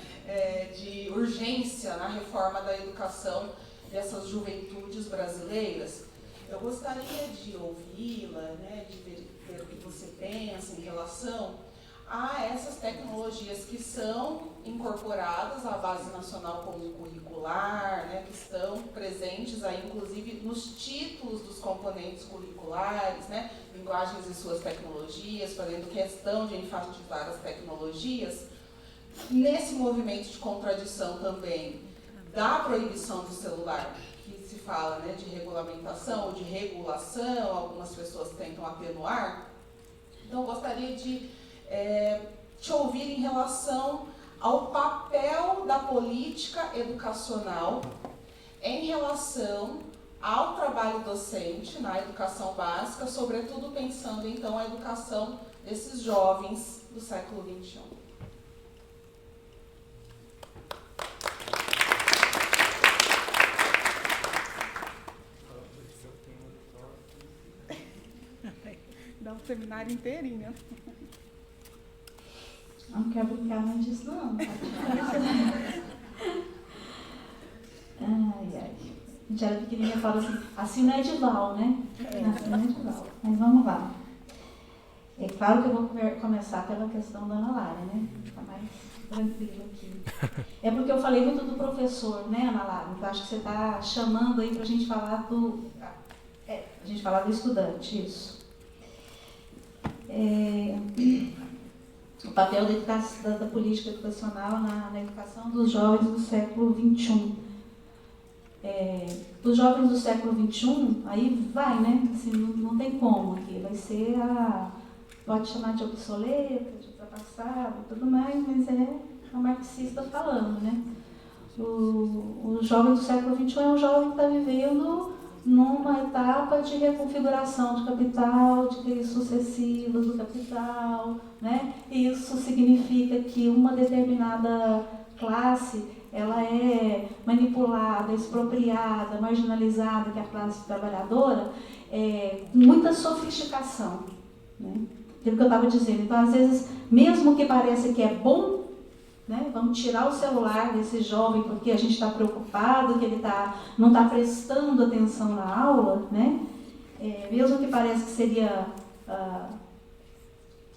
De urgência na reforma da educação dessas juventudes brasileiras. Eu gostaria de ouvi-la, né, de ver o que você pensa em relação a essas tecnologias que são incorporadas à Base Nacional Comum Curricular, né, que estão presentes aí, inclusive, nos títulos dos componentes curriculares, né, linguagens e suas tecnologias, fazendo questão de enfatizar as tecnologias, nesse movimento de contradição também da proibição do celular, que se fala, né, de regulamentação ou de regulação, algumas pessoas tentam atenuar. Então, eu gostaria de te ouvir em relação ao papel da política educacional em relação ao trabalho docente na educação básica, sobretudo pensando então a educação desses jovens do século XXI. Dá um seminário inteirinho. Não quero brincar mais disso, não. Ai, ai. A gente era pequenininha e fala assim não é Edival, né? Assim não é Edival. Mas vamos lá. É claro que eu vou começar pela questão da Ana Lara, né? Fica mais tranquilo aqui. É porque eu falei muito do professor, né, Ana Lara? Então acho que você está chamando aí para a gente falar a gente falar do estudante, isso. O papel da política educacional na educação dos jovens do século XXI. Os jovens do século XXI, aí vai, né? Assim, não tem como aqui. Vai ser pode chamar de obsoleta, de ultrapassada e tudo mais, mas é o marxista falando, né? O jovem do século XXI é um jovem que está vivendo numa etapa de reconfiguração de capital, de crises sucessivas do capital, né? E isso significa que uma determinada classe ela é manipulada, expropriada, marginalizada, que é a classe trabalhadora, com muita sofisticação, né? Aquilo que eu estava dizendo. Então, às vezes, mesmo que pareça que é bom, né? Vamos tirar o celular desse jovem porque a gente está preocupado que ele não está prestando atenção na aula, né? Mesmo que pareça que seria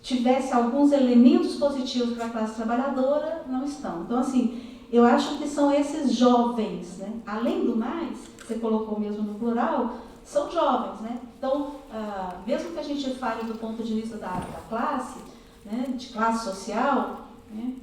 tivesse alguns elementos positivos para a classe trabalhadora, não estão. Então, assim, eu acho que são esses jovens, né? Além do mais, você colocou mesmo no plural, são jovens, né? Então, mesmo que a gente fale do ponto de vista da classe, né, de classe social, né,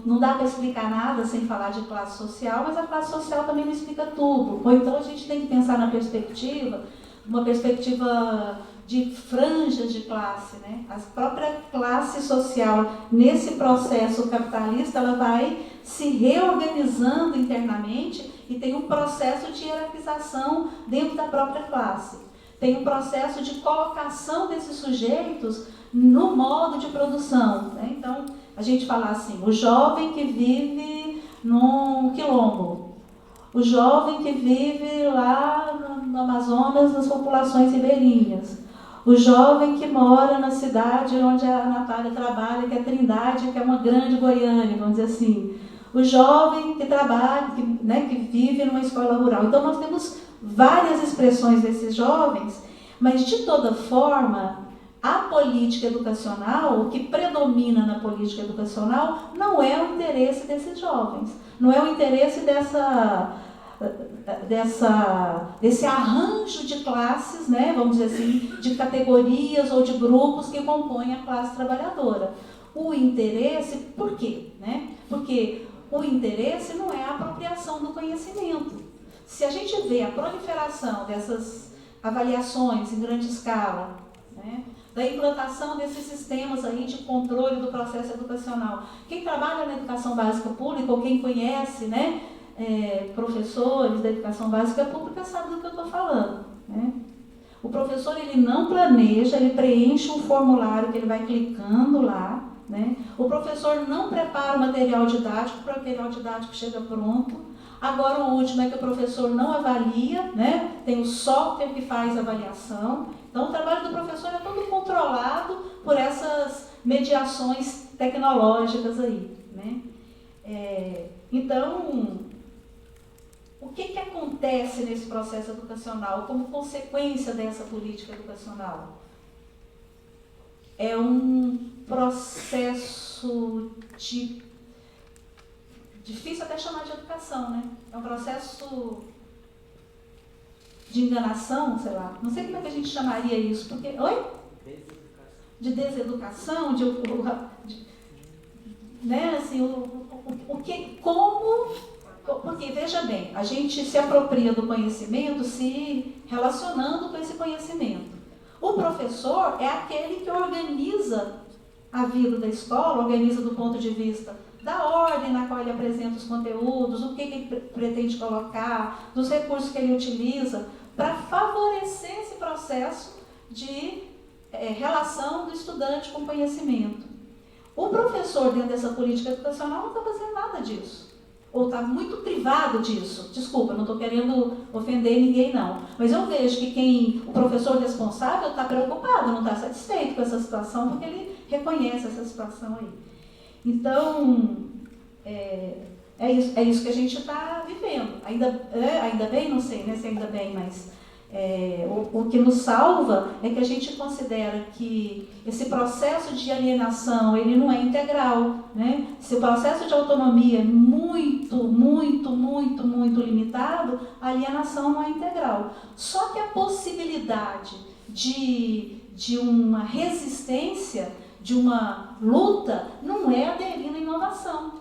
não dá para explicar nada sem falar de classe social, mas a classe social também não explica tudo. Ou então a gente tem que pensar na perspectiva, uma perspectiva de franjas de classe, né? A própria classe social, nesse processo capitalista, ela vai se reorganizando internamente e tem um processo de hierarquização dentro da própria classe. Tem um processo de colocação desses sujeitos no modo de produção, né? Então, a gente fala assim, o jovem que vive num quilombo, o jovem que vive lá no Amazonas, nas populações ribeirinhas, o jovem que mora na cidade onde a Natália trabalha, que é Trindade, que é uma grande Goiânia, vamos dizer assim. O jovem que trabalha, que vive numa escola rural. Então, nós temos várias expressões desses jovens, mas, de toda forma, a política educacional, o que predomina na política educacional, não é o interesse desses jovens, não é o interesse desse arranjo de classes, né, vamos dizer assim, de categorias ou de grupos que compõem a classe trabalhadora. O interesse, por quê? Né? Porque o interesse não é a apropriação do conhecimento. Se a gente vê a proliferação dessas avaliações em grande escala, né, da implantação desses sistemas aí de controle do processo educacional, quem trabalha na educação básica pública ou quem conhece, né, professores da educação básica pública sabe do que eu estou falando, né? O professor, ele não planeja, ele preenche um formulário que ele vai clicando lá, né? O professor não prepara o material didático, o material didático chega pronto. Agora, o último é que o professor não avalia, né? Tem o software que faz a avaliação. Então, o trabalho do professor é todo controlado por essas mediações tecnológicas aí, né? Então, o que acontece nesse processo educacional como consequência dessa política educacional? É um processo difícil até chamar de educação, né? É um processo de enganação, sei lá. Não sei como é que a gente chamaria isso, porque... Oi? De deseducação, né? Assim, porque, veja bem, a gente se apropria do conhecimento se relacionando com esse conhecimento. O professor é aquele que organiza a vida da escola, organiza do ponto de vista da ordem na qual ele apresenta os conteúdos, o que ele pretende colocar, dos recursos que ele utiliza, para favorecer esse processo de relação do estudante com o conhecimento. O professor, dentro dessa política educacional, não está fazendo nada disso. Ou está muito privado disso. Desculpa, não estou querendo ofender ninguém, não. Mas eu vejo que o professor responsável está preocupado, não está satisfeito com essa situação, porque ele reconhece essa situação aí. Então, é isso que a gente está vivendo. Ainda bem, não sei, né, se ainda bem, mas o que nos salva é que a gente considera que esse processo de alienação, ele não é integral, né? Se o processo de autonomia é muito, muito, muito, muito limitado, a alienação não é integral. Só que a possibilidade de uma resistência, de uma luta, não é aderindo à inovação.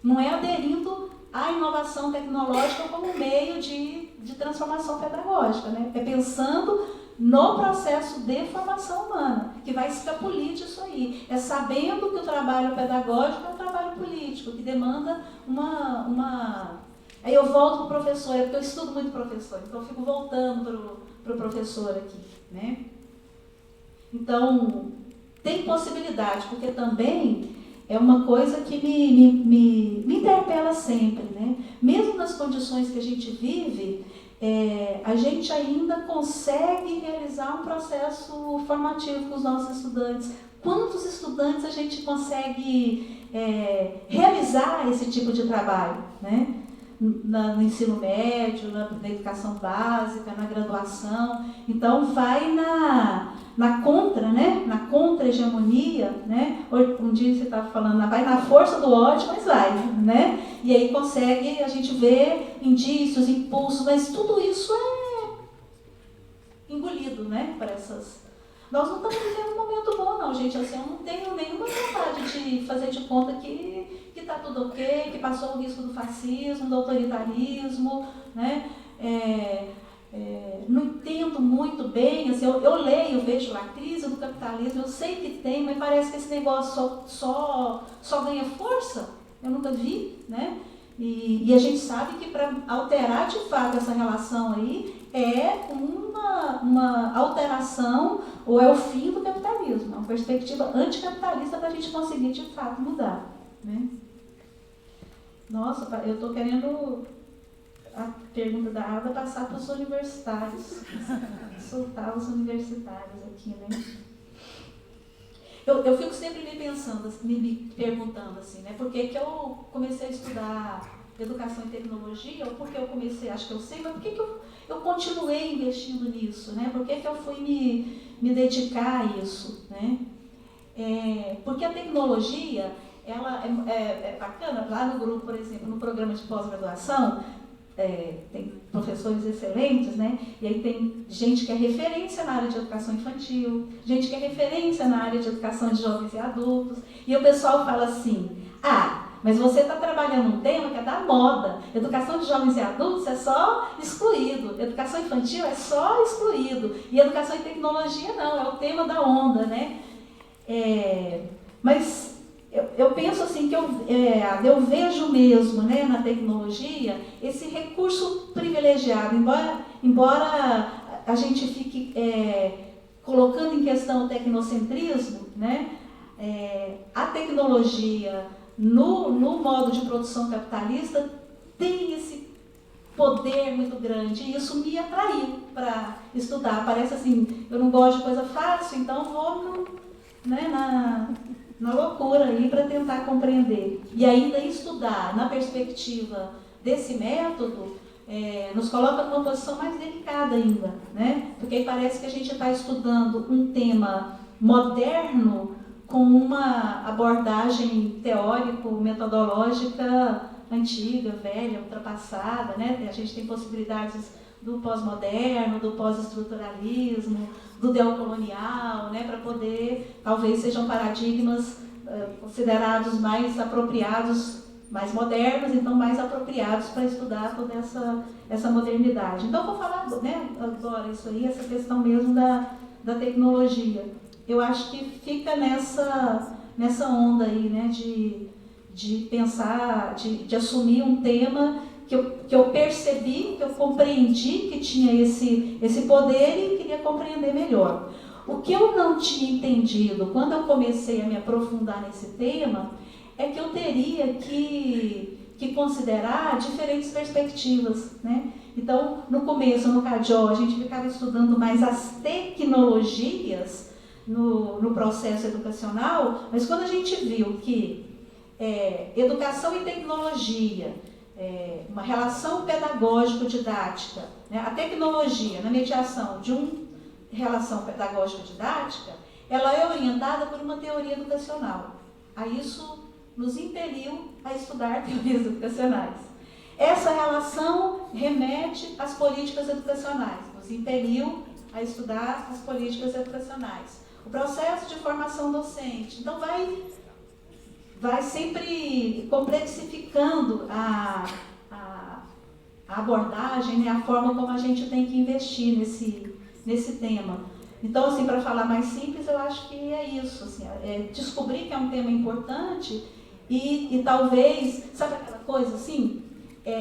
Não é aderindo à inovação tecnológica como meio de transformação pedagógica, né? É pensando no processo de formação humana, que vai escapulir disso aí. É sabendo que o trabalho pedagógico é um trabalho político, que demanda uma... Aí eu volto para o professor, porque eu estudo muito professor, então eu fico voltando para o professor aqui, né? Então, tem possibilidade, porque também é uma coisa que me interpela sempre, né? Mesmo nas condições que a gente vive, a gente ainda consegue realizar um processo formativo com os nossos estudantes quantos estudantes a gente consegue realizar esse tipo de trabalho, né? No ensino médio, na educação básica, na graduação. Então, vai na contra, né? Na contra-hegemonia, né? Um dia você estava falando, vai na força do ódio, mas vai, né? E aí consegue, a gente vê indícios, impulsos, mas tudo isso é engolido, né? Para essas... Nós não estamos vivendo um momento bom, não, gente. Assim, eu não tenho nenhuma vontade de fazer de conta que está tudo ok, que passou o risco do fascismo, do autoritarismo, né? Não entendo muito bem, assim, eu leio, vejo a crise do capitalismo, eu sei que tem, mas parece que esse negócio só ganha força, eu nunca vi, né? E a gente sabe que para alterar de fato essa relação aí é uma alteração ou é o fim do capitalismo, uma perspectiva anticapitalista para a gente conseguir de fato mudar, né? Nossa, eu estou querendo a pergunta da Ada passar para os universitários, soltar os universitários aqui, né? Eu fico sempre me perguntando assim, né? Por que eu comecei a estudar educação e tecnologia, ou porque eu comecei, acho que eu sei, mas por que eu continuei investindo nisso, né? Por que eu fui me dedicar a isso, né? Porque a tecnologia, ela é bacana, lá no grupo, por exemplo, no programa de pós-graduação, tem professores excelentes, né? E aí tem gente que é referência na área de educação infantil, gente que é referência na área de educação de jovens e adultos, e o pessoal fala assim, mas você está trabalhando um tema que é da moda, educação de jovens e adultos é só excluído, educação infantil é só excluído, e educação e tecnologia não, é o tema da onda, né? Mas eu penso assim que eu vejo mesmo, né, na tecnologia esse recurso privilegiado, embora a gente fique colocando em questão o tecnocentrismo, né, a tecnologia no modo de produção capitalista tem esse poder muito grande e isso me atraiu para estudar. Parece assim, eu não gosto de coisa fácil, então vou na loucura aí para tentar compreender. E ainda estudar na perspectiva desse método nos coloca numa posição mais delicada ainda, né? Porque aí parece que a gente está estudando um tema moderno com uma abordagem teórico-metodológica antiga, velha, ultrapassada, né? A gente tem possibilidades do pós-moderno, do pós-estruturalismo, do neocolonial, né? Para poder, talvez sejam paradigmas considerados mais apropriados, mais modernos, então mais apropriados para estudar toda essa modernidade. Então, vou falar, né, agora isso aí, essa questão mesmo da tecnologia. Eu acho que fica nessa onda aí, né, de pensar, de assumir um tema que eu percebi, que eu compreendi que tinha esse poder e queria compreender melhor. O que eu não tinha entendido quando eu comecei a me aprofundar nesse tema é que eu teria que considerar diferentes perspectivas, né? Então, no começo, no CADIO, a gente ficava estudando mais as tecnologias no processo educacional, mas quando a gente viu que educação e tecnologia, uma relação pedagógico-didática, né, a tecnologia na mediação de uma relação pedagógico-didática, ela é orientada por uma teoria educacional. Aí isso nos impeliu a estudar teorias educacionais. Essa relação remete às políticas educacionais, nos impeliu a estudar as políticas educacionais. O processo de formação docente, então vai sempre complexificando a abordagem, né, a forma como a gente tem que investir nesse tema. Então, assim, para falar mais simples, eu acho que é isso, assim, descobrir que é um tema importante e talvez, sabe aquela coisa assim,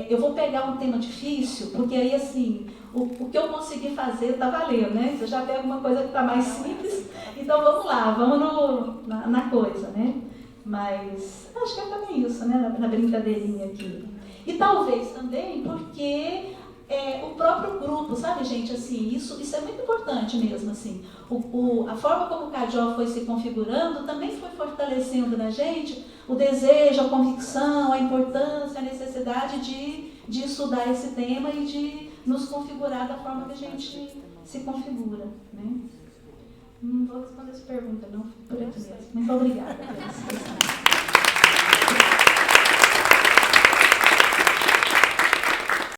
eu vou pegar um tema difícil, porque aí, assim, o que eu conseguir fazer está valendo, né? Se eu já pego uma coisa que está mais simples, então vamos lá, vamos na coisa, né? Mas acho que é também isso, né? Na brincadeirinha aqui. E talvez também porque o próprio grupo, sabe, gente, assim, isso é muito importante mesmo, assim. A forma como o CADJO foi se configurando também foi fortalecendo na gente o desejo, a convicção, a importância, a necessidade de estudar esse tema e de nos configurar da forma que a gente se configura, né? Não vou responder essa pergunta, não, por aqui mesmo. Muito obrigada.